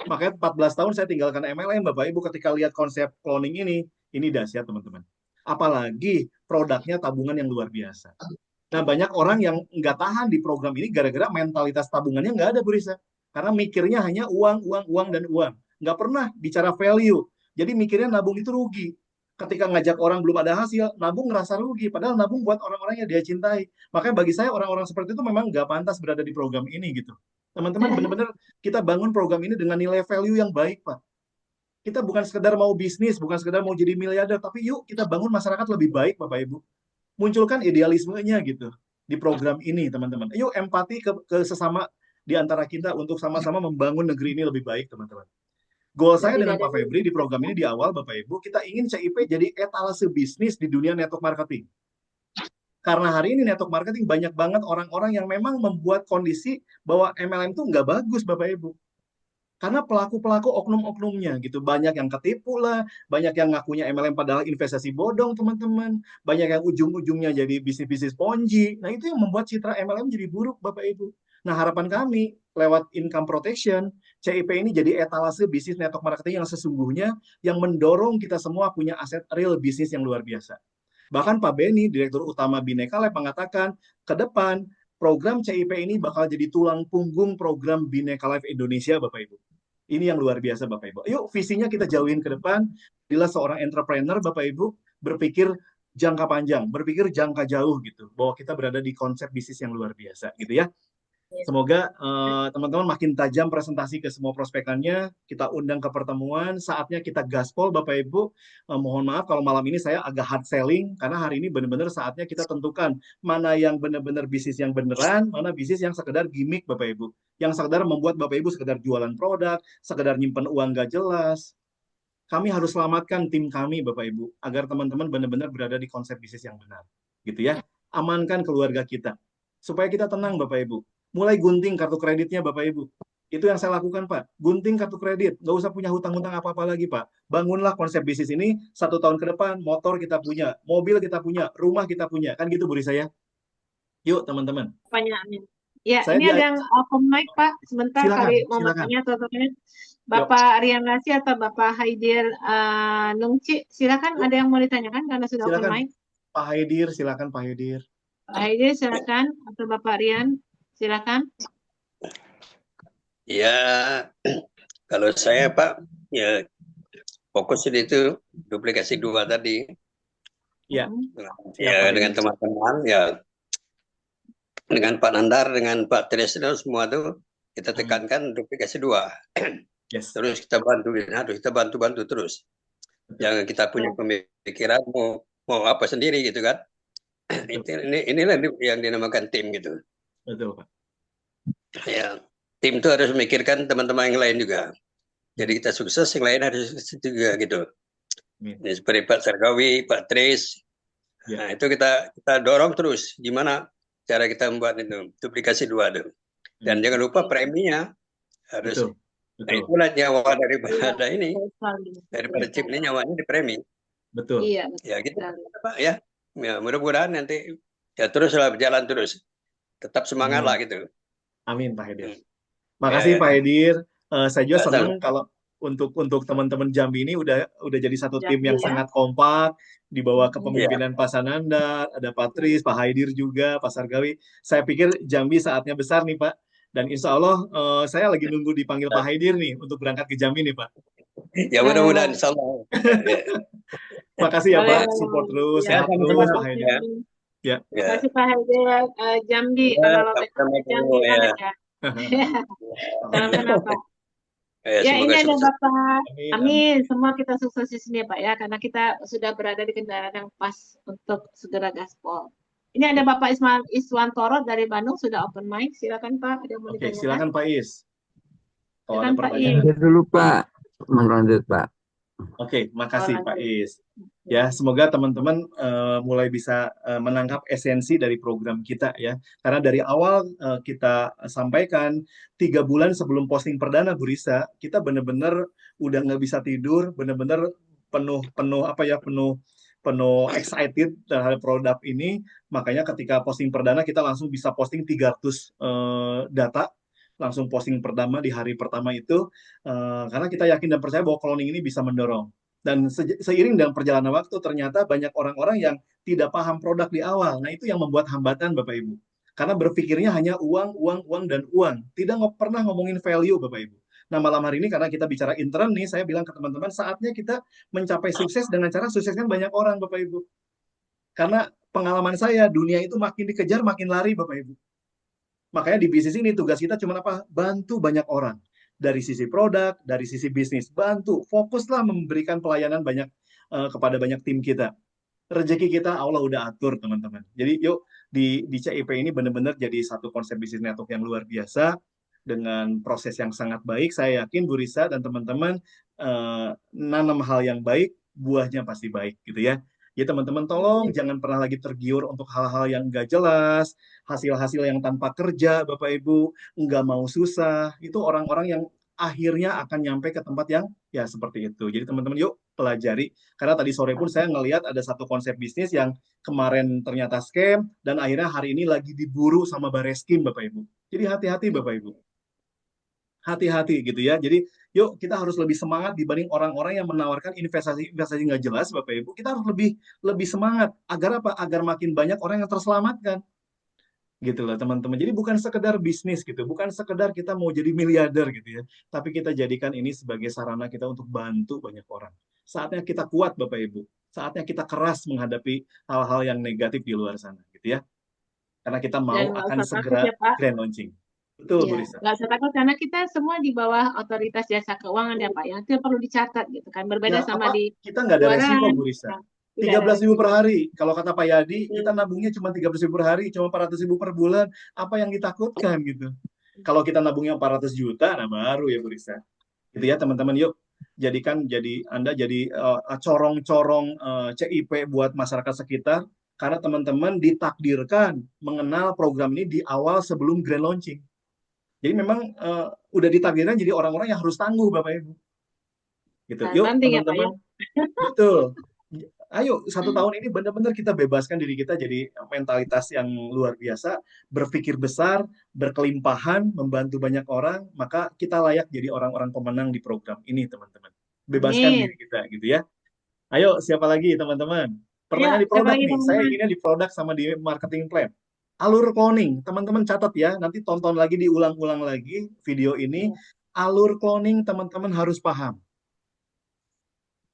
Makanya 14 tahun saya tinggalkan MLM, Bapak Ibu, ketika lihat konsep cloning ini dahsyat teman-teman. Apalagi produknya tabungan yang luar biasa. Nah, banyak orang yang nggak tahan di program ini gara-gara mentalitas tabungannya nggak ada, Bu Risa. Karena mikirnya hanya uang, uang, uang, dan uang. Nggak pernah bicara value. Jadi mikirnya nabung itu rugi. Ketika ngajak orang belum ada hasil, nabung ngerasa rugi. Padahal nabung buat orang-orang yang dia cintai. Makanya bagi saya orang-orang seperti itu memang nggak pantas berada di program ini gitu. Teman-teman, benar-benar kita bangun program ini dengan nilai value yang baik, Pak. Kita bukan sekedar mau bisnis, bukan sekedar mau jadi miliarder, tapi yuk kita bangun masyarakat lebih baik, Bapak Ibu. Munculkan idealismenya gitu di program ini, teman-teman. Yuk empati ke sesama di antara kita untuk sama-sama membangun negeri ini lebih baik, teman-teman. Goal saya dengan Pak Febri di program ini di awal, Bapak Ibu, kita ingin CIP jadi etalase bisnis di dunia network marketing. Karena hari ini network marketing banyak banget orang-orang yang memang membuat kondisi bahwa MLM itu nggak bagus, Bapak Ibu. Karena pelaku-pelaku oknum-oknumnya gitu. Banyak yang ketipu lah, banyak yang ngakunya MLM padahal investasi bodong, teman-teman. Banyak yang ujung-ujungnya jadi bisnis-bisnis ponzi. Nah, itu yang membuat citra MLM jadi buruk, Bapak Ibu. Nah, harapan kami lewat income protection, CIP ini jadi etalase bisnis network marketing yang sesungguhnya yang mendorong kita semua punya aset real bisnis yang luar biasa. Bahkan Pak Beni, Direktur Utama Bhinneka Lab, mengatakan ke depan program CIP ini bakal jadi tulang punggung program Bhinneka Life Indonesia, Bapak Ibu. Ini yang luar biasa, Bapak Ibu. Yuk, visinya kita jauhin ke depan. Bila seorang entrepreneur, Bapak Ibu, berpikir jangka panjang, berpikir jangka jauh gitu. Bahwa kita berada di konsep bisnis yang luar biasa gitu ya. Semoga teman-teman makin tajam presentasi ke semua prospekannya. Kita undang ke pertemuan. Saatnya kita gaspol, Bapak Ibu. Mohon maaf kalau malam ini saya agak hard selling. Karena hari ini benar-benar saatnya kita tentukan mana yang benar-benar bisnis yang beneran, mana bisnis yang sekedar gimmick, Bapak Ibu. Yang sekedar membuat Bapak Ibu sekedar jualan produk, sekedar nyimpen uang gak jelas. Kami harus selamatkan tim kami, Bapak Ibu. Agar teman-teman benar-benar berada di konsep bisnis yang benar. Gitu ya. Amankan keluarga kita. Supaya kita tenang, Bapak Ibu. Mulai gunting kartu kreditnya, Bapak Ibu. Itu yang saya lakukan, Pak. Gunting kartu kredit. Nggak usah punya hutang-hutang apa-apa lagi, Pak. Bangunlah konsep bisnis ini 1 tahun ke depan. Motor kita punya, mobil kita punya, rumah kita punya. Kan gitu, Bu Risa ya? Yuk, teman-teman. pertanyaannya. Ya, Saya ini ada yang open mic, Pak. Sebentar kali mau bertanya atau Bapak Rian Nasi atau Bapak Haidir Nungci. Silakan, ada yang mau ditanyakan karena sudah open mic. Pak Haidir, silakan Pak Haidir. Pak Haidir, silakan. Atau Bapak Rian, silakan. Ya, kalau saya Pak, ya fokus itu duplikasi 2 tadi. Ya. Ya, dengan teman-teman, ya dengan Pak Nandar, dengan Pak Tresno semua tuh kita tekankan duplikasi 2. Yes. terus kita bantuin, kita bantu terus. Jangan kita punya pemikiran mau apa sendiri gitu kan. Inilah yang dinamakan tim gitu. Betul, Pak. Ya, tim itu harus memikirkan teman-teman yang lain juga. Jadi kita sukses, yang lain harus sukses juga gitu. Ini seperti Pak Sargawi, Pak Tris. Nah, itu kita dorong terus. Gimana cara kita membuat itu duplikasi 2 itu. Dan jangan lupa preminya harus. Nah, itulah nyawa daripada ini. Daripada chip ini nyawanya di premi. Betul. Iya. Ya gitu Pak ya. Ya mudah-mudahan nanti ya teruslah berjalan terus. Tetap semangat lah gitu. Amin Pak Hedir. Makasih Pak Hedir. Saya juga senang kalau untuk teman-teman Jambi ini udah jadi satu tim yang sangat kompak di bawah kepemimpinan Pak Sanandar, ada Pak Tris, Pak Haidir juga, Pak Sargawi. Saya pikir Jambi saatnya besar nih Pak. Dan insya Allah saya lagi nunggu dipanggil Pak Haidir nih untuk berangkat ke Jambi nih Pak. Ya mudah-mudahan insya Allah. Makasih ya Pak, support terus, sehat terus Pak Haidir. Ya. Terima kasih Pak Haidir. Jambi, kalau Jambi banget ya. Sama-sama Pak. Ya ini ada Bapak. Amin. Semua kita sukses di sini Pak ya, karena kita sudah berada di kendaraan yang pas untuk segera gaspol. Ini ada Bapak Iswantoro dari Bandung, sudah open mic. Silakan Pak. Ada yang mau ditanyakan? Silakan Pak Is. Silakan Pak Is. Dulu Pak, lanjut Pak. Oke, makasih Pak Is. Ya, semoga teman-teman mulai bisa menangkap esensi dari program kita ya. Karena dari awal kita sampaikan 3 bulan sebelum posting perdana Bu Risa, kita benar-benar udah nggak bisa tidur, benar-benar penuh excited terhadap produk ini. Makanya ketika posting perdana kita langsung bisa posting 300 data, langsung posting pertama di hari pertama itu, karena kita yakin dan percaya bahwa cloning ini bisa mendorong. Dan seiring dengan perjalanan waktu ternyata banyak orang-orang yang tidak paham produk di awal. Nah itu yang membuat hambatan Bapak Ibu. Karena berpikirnya hanya uang, dan uang. Tidak pernah ngomongin value Bapak Ibu. Nah malam hari ini karena kita bicara intern nih, saya bilang ke teman-teman saatnya kita mencapai sukses dengan cara sukseskan banyak orang Bapak Ibu. Karena pengalaman saya, dunia itu makin dikejar makin lari Bapak Ibu. Makanya di bisnis ini tugas kita cuma apa? Bantu banyak orang. Dari sisi produk, dari sisi bisnis, bantu, fokuslah memberikan pelayanan banyak kepada banyak tim kita. Rezeki kita Allah udah atur teman-teman. Jadi yuk di CIP ini benar-benar jadi satu konsep bisnis network yang luar biasa dengan proses yang sangat baik. Saya yakin Bu Risa dan teman-teman nanam hal yang baik, buahnya pasti baik gitu ya. Ya teman-teman tolong jangan pernah lagi tergiur untuk hal-hal yang nggak jelas, hasil-hasil yang tanpa kerja Bapak Ibu, nggak mau susah, itu orang-orang yang akhirnya akan nyampe ke tempat yang ya seperti itu. Jadi teman-teman yuk pelajari, karena tadi sore pun saya ngelihat ada satu konsep bisnis yang kemarin ternyata scam, dan akhirnya hari ini lagi diburu sama Bareskim Bapak Ibu. Jadi hati-hati Bapak Ibu. Hati-hati gitu ya. Jadi yuk kita harus lebih semangat dibanding orang-orang yang menawarkan investasi nggak jelas Bapak Ibu. Kita harus lebih semangat agar apa? Agar makin banyak orang yang terselamatkan. Gitu loh teman-teman. Jadi bukan sekedar bisnis gitu, bukan sekedar kita mau jadi miliarder gitu ya. Tapi kita jadikan ini sebagai sarana kita untuk bantu banyak orang. Saatnya kita kuat Bapak Ibu. Saatnya kita keras menghadapi hal-hal yang negatif di luar sana gitu ya. Karena kita mau akan segera grand launching. Betul, Bu Risa. Nggak usah takut karena kita semua di bawah otoritas jasa keuangan ya Pak. Yang itu perlu dicatat gitu kan. Berbeda sama di kita nggak ada resiko Bu Risa. 13.000 per hari. Kalau kata Pak Yadi, kita nabungnya cuma 13.000 per hari, cuma 400.000 per bulan. Apa yang ditakutkan gitu? Kalau kita nabungnya 400 juta, nah baru ya Bu Risa. Gitu ya teman-teman, yuk jadikan Anda jadi corong-corong CIP buat masyarakat sekitar. Karena teman-teman ditakdirkan mengenal program ini di awal sebelum grand launching. Jadi memang udah ditakdirkan jadi orang-orang yang harus tangguh Bapak Ibu. Gitu. Yuk teman-teman. Ya, betul. Ayo 1 tahun ini benar-benar kita bebaskan diri kita jadi mentalitas yang luar biasa, berpikir besar, berkelimpahan, membantu banyak orang, maka kita layak jadi orang-orang pemenang di program ini teman-teman. Bebaskan diri kita gitu ya. Ayo siapa lagi teman-teman? Pertanyaan di produk nih, saya inginnya di produk sama di marketing plan. Alur cloning, teman-teman catat ya, nanti tonton lagi, diulang-ulang lagi video ini. Alur cloning teman-teman harus paham.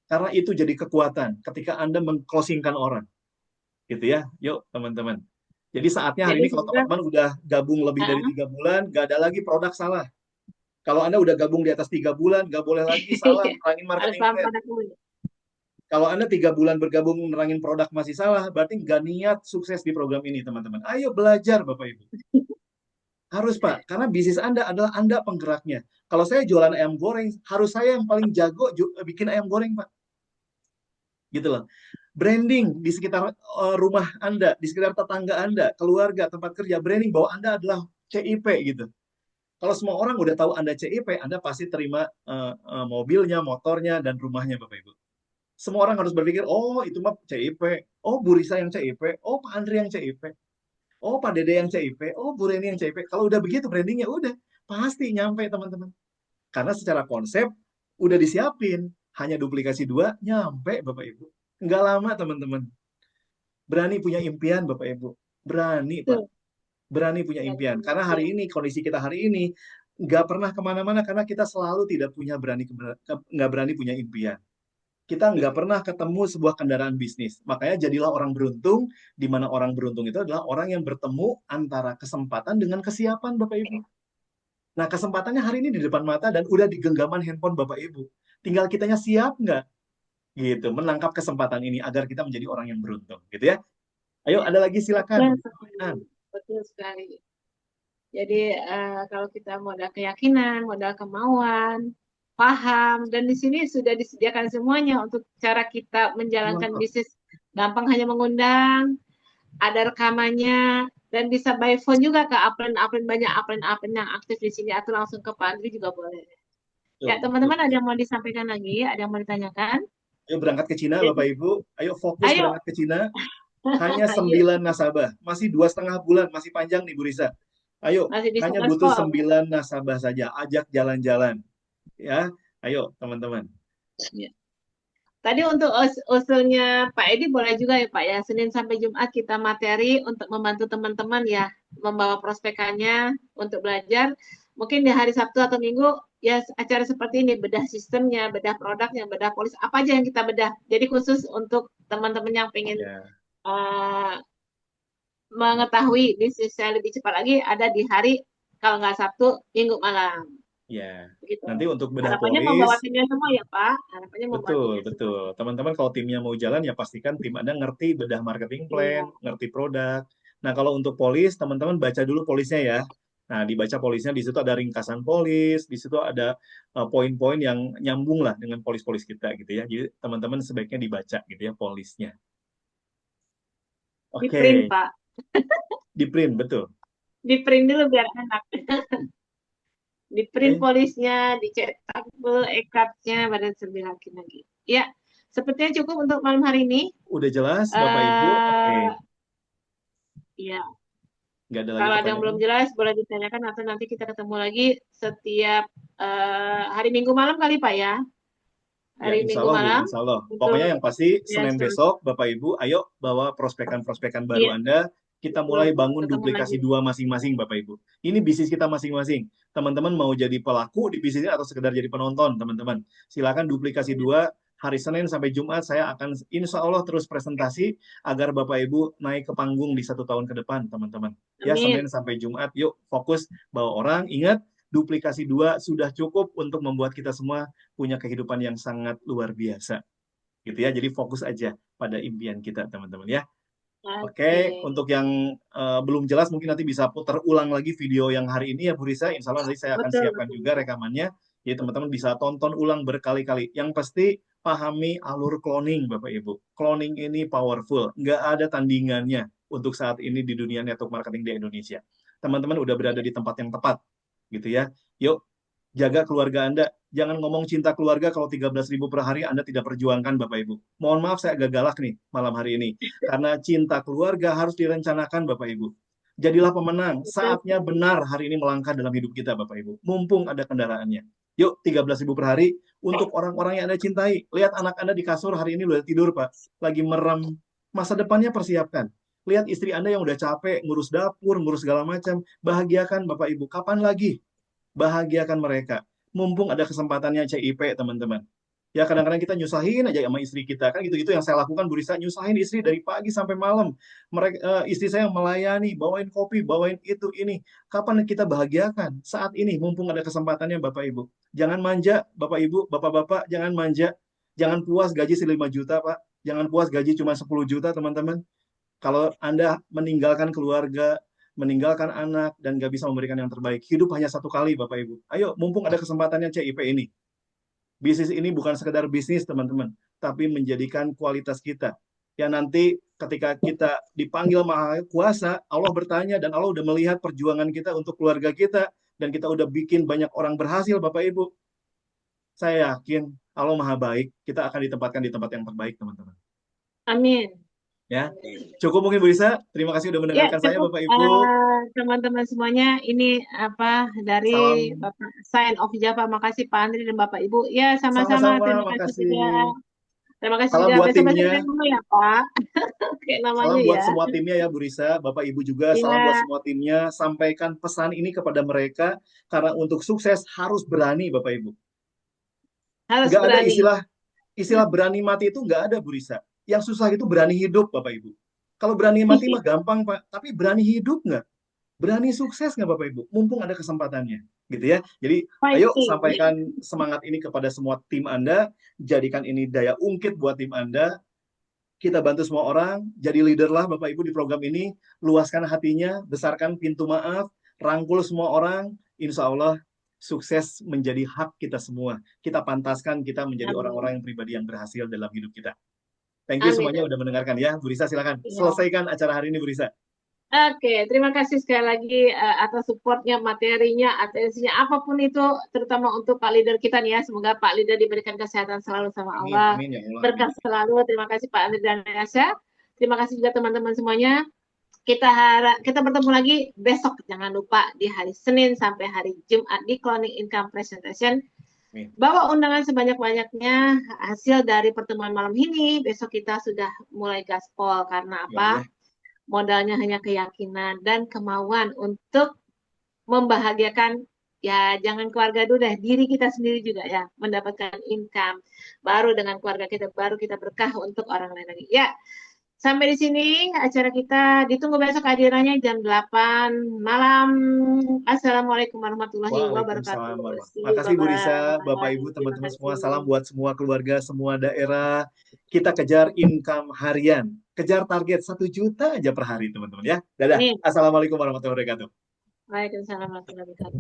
Karena itu jadi kekuatan ketika Anda meng-closingkan orang. Gitu ya, yuk teman-teman. Jadi saatnya hari ini kalau teman-teman udah gabung lebih dari 3 bulan, gak ada lagi produk salah. Kalau Anda udah gabung di atas 3 bulan, nggak boleh lagi salah nerangin Harus marketing paham plan. produk dulu. Kalau Anda 3 bulan bergabung nerangin produk masih salah, berarti nggak niat sukses di program ini, teman-teman. Ayo belajar, Bapak Ibu. Harus, Pak. Karena bisnis Anda adalah Anda penggeraknya. Kalau saya jualan ayam goreng, harus saya yang paling jago bikin ayam goreng, Pak. Gitu loh. Branding di sekitar rumah Anda, di sekitar tetangga Anda, keluarga, tempat kerja, branding bahwa Anda adalah CIP gitu. Kalau semua orang udah tahu Anda CIP, Anda pasti terima mobilnya, motornya, dan rumahnya, Bapak Ibu. Semua orang harus berpikir, oh itu mah CIP, oh Bu Risa yang CIP, oh Pak Andri yang CIP, oh Pak Dede yang CIP, oh Bu Reni yang CIP. Kalau udah begitu brandingnya udah, pasti nyampe teman-teman. Karena secara konsep udah disiapin, hanya duplikasi 2, nyampe Bapak Ibu. Nggak lama teman-teman. Berani punya impian Bapak Ibu. Berani Pak. Berani punya impian. Karena hari ini, kondisi kita hari ini, nggak pernah kemana-mana karena kita selalu tidak punya nggak berani punya impian. Kita nggak pernah ketemu sebuah kendaraan bisnis. Makanya jadilah orang beruntung, di mana orang beruntung itu adalah orang yang bertemu antara kesempatan dengan kesiapan Bapak Ibu. Nah, kesempatannya hari ini di depan mata dan udah di genggaman handphone Bapak Ibu. Tinggal kitanya siap nggak? Gitu, menangkap kesempatan ini agar kita menjadi orang yang beruntung. Gitu ya. Ayo, ada lagi silakan. Betul sekali. Jadi kalau kita modal keyakinan, modal kemauan, paham, dan di sini sudah disediakan semuanya untuk cara kita menjalankan bisnis. Gampang, hanya mengundang, ada rekamannya, dan bisa by phone juga ke upline banyak upline yang aktif di sini, atau langsung ke Pak Andri juga boleh. Ya teman-teman, ada yang mau disampaikan lagi? Ada yang mau ditanyakan? Ayo berangkat ke Cina, Bapak Ibu. Ayo fokus berangkat ke Cina. Hanya 9 nasabah. Masih 2,5 bulan. Masih panjang nih, Bu Risa. Ayo, hanya butuh 9 nasabah saja. Ajak jalan-jalan. Ya, ayo teman-teman. Ya. Tadi untuk usulnya Pak Edi boleh juga ya Pak ya. Senin sampai Jumat kita materi untuk membantu teman-teman ya. Membawa prospekannya untuk belajar. Mungkin di hari Sabtu atau Minggu ya acara seperti ini, bedah sistemnya, bedah produknya, bedah polis, apa aja yang kita bedah. Jadi khusus untuk teman-teman yang pengen mengetahui bisnisnya lebih cepat lagi, ada di hari, kalau nggak Sabtu, Minggu malam. Ya, Begitu. Nanti untuk bedah Harapannya polis. membawa timnya semua ya Pak. Harapannya Betul. Teman-teman kalau timnya mau jalan ya pastikan tim Anda ngerti bedah marketing plan, ngerti produk. Nah kalau untuk polis, teman-teman baca dulu polisnya ya. Nah, dibaca polisnya, di situ ada ringkasan polis, di situ ada poin-poin yang nyambung lah dengan polis-polis kita gitu ya. Jadi teman-teman sebaiknya dibaca gitu ya polisnya. Di print, Pak. Di print, betul. Di print dulu biar enak. Di print polisnya, dicetak e-cardnya, baru lagi. Ya, sepertinya cukup untuk malam hari ini. Udah jelas, Bapak Ibu? Iya. Nggak ada lagi kalau ada pertanyaan? yang belum jelas boleh ditanyakan, atau nanti kita ketemu lagi setiap hari Minggu malam kali Pak ya. Hari Minggu malam. Insya Allah. Pokoknya yang pasti Senin besok Bapak Ibu ayo bawa prospekan-prospekan baru Anda. Kita mulai bangun duplikasi 2 masing-masing Bapak Ibu. Ini bisnis kita masing-masing. Teman-teman mau jadi pelaku di bisnisnya atau sekedar jadi penonton, teman-teman. Silakan duplikasi 2. Hari Senin sampai Jumat saya akan insya Allah terus presentasi agar Bapak Ibu naik ke panggung di 1 tahun ke depan, teman-teman. Ya, Senin sampai Jumat, yuk fokus bawa orang. Ingat, duplikasi 2 sudah cukup untuk membuat kita semua punya kehidupan yang sangat luar biasa. Gitu ya, jadi fokus aja pada impian kita, teman-teman ya. Oke, untuk yang belum jelas mungkin nanti bisa putar ulang lagi video yang hari ini ya Bu Risa. Insya Allah nanti saya akan siapkan juga rekamannya. Jadi teman-teman bisa tonton ulang berkali-kali. Yang pasti pahami alur cloning Bapak Ibu. Cloning ini powerful. Nggak ada tandingannya untuk saat ini di dunia network marketing di Indonesia. Teman-teman udah berada di tempat yang tepat. Gitu ya. Yuk, jaga keluarga Anda. Jangan ngomong cinta keluarga kalau 13.000 per hari Anda tidak perjuangkan, Bapak Ibu. Mohon maaf saya agak galak nih malam hari ini. Karena cinta keluarga harus direncanakan, Bapak Ibu. Jadilah pemenang. Saatnya benar hari ini melangkah dalam hidup kita, Bapak Ibu. Mumpung ada kendaraannya. Yuk, 13.000 per hari untuk orang-orang yang Anda cintai. Lihat anak Anda di kasur hari ini udah tidur, Pak. Lagi merem. Masa depannya persiapkan. Lihat istri Anda yang udah capek, ngurus dapur, ngurus segala macam. Bahagiakan, Bapak Ibu. Kapan lagi? Bahagiakan mereka. Mumpung ada kesempatannya CIP, teman-teman. Ya kadang-kadang kita nyusahin aja sama istri kita, kan gitu-gitu yang saya lakukan Bu Risa, nyusahin istri dari pagi sampai malam. Istri saya melayani, bawain kopi, bawain itu ini. Kapan kita bahagiakan? Saat ini, mumpung ada kesempatannya Bapak Ibu. Jangan manja Bapak Ibu, Bapak-bapak, jangan manja. Jangan puas gaji 5 juta Pak. Jangan puas gaji cuma 10 juta teman-teman. Kalau Anda meninggalkan keluarga, meninggalkan anak, dan gak bisa memberikan yang terbaik, hidup hanya satu kali Bapak Ibu. Ayo, mumpung ada kesempatannya CIP ini. Bisnis ini bukan sekedar bisnis, teman-teman, tapi menjadikan kualitas kita. Ya nanti ketika kita dipanggil Maha Kuasa, Allah bertanya dan Allah udah melihat perjuangan kita untuk keluarga kita, dan kita udah bikin banyak orang berhasil, Bapak Ibu. Saya yakin Allah Maha Baik, kita akan ditempatkan di tempat yang terbaik, teman-teman. Amin. Ya, cukup mungkin Bu Risa. Terima kasih sudah mendengarkan saya, Bapak Ibu. Teman-teman semuanya, ini dari Bapak Sign of Java. Makasih Pak Andri dan Bapak Ibu. Ya, sama-sama. Terima kasih juga. Terima kasih salam juga. buat timnya. Dulu ya Pak. Kayak namanya salam buat ya. semua timnya ya Bu Risa, Bapak Ibu juga. Salam buat semua timnya. Sampaikan pesan ini kepada mereka, karena untuk sukses harus berani Bapak Ibu. Harus nggak berani. Ada istilah berani mati itu nggak ada Bu Risa. Yang susah itu berani hidup Bapak Ibu. Kalau berani mati mah gampang Pak, tapi berani hidup nggak? Berani sukses nggak Bapak Ibu? Mumpung ada kesempatannya, gitu ya. Jadi ayo sampaikan semangat ini kepada semua tim Anda, jadikan ini daya ungkit buat tim Anda. Kita bantu semua orang, jadi leader lah Bapak Ibu di program ini, luaskan hatinya, besarkan pintu maaf, rangkul semua orang, insya Allah sukses menjadi hak kita semua. Kita pantaskan kita menjadi orang-orang yang pribadi yang berhasil dalam hidup kita. Thank you semuanya udah mendengarkan ya. Bu Risa silakan selesaikan acara hari ini Bu Risa. Oke, terima kasih sekali lagi atas supportnya, materinya, atensinya, apapun itu, terutama untuk Pak Leader kita nih ya. Semoga Pak Leader diberikan kesehatan selalu sama Allah. Amin, ya Allah. Berkah selalu. Terima kasih Pak Andri dan Nasya. Terima kasih juga teman-teman semuanya. Kita bertemu lagi besok. Jangan lupa di hari Senin sampai hari Jumat di Cloning Income Presentation. Bawa undangan sebanyak-banyaknya. Hasil dari pertemuan malam ini, besok kita sudah mulai gaspol. Karena apa? Modalnya hanya keyakinan dan kemauan untuk membahagiakan, ya jangan keluarga dulu deh, diri kita sendiri juga ya, mendapatkan income. Baru dengan keluarga kita, baru kita berkah untuk orang lain lagi. Ya, sampai di sini acara kita. Ditunggu besok hadirannya jam 8 malam. Assalamualaikum warahmatullahi wabarakatuh. Makasih Bu Risa, Bapak Ibu, teman-teman semua. Salam buat semua keluarga, semua daerah. Kita kejar income harian. Kejar target 1 juta aja per hari, teman-teman ya. Dadah. Assalamualaikum warahmatullahi wabarakatuh. Waalaikumsalam warahmatullahi wabarakatuh.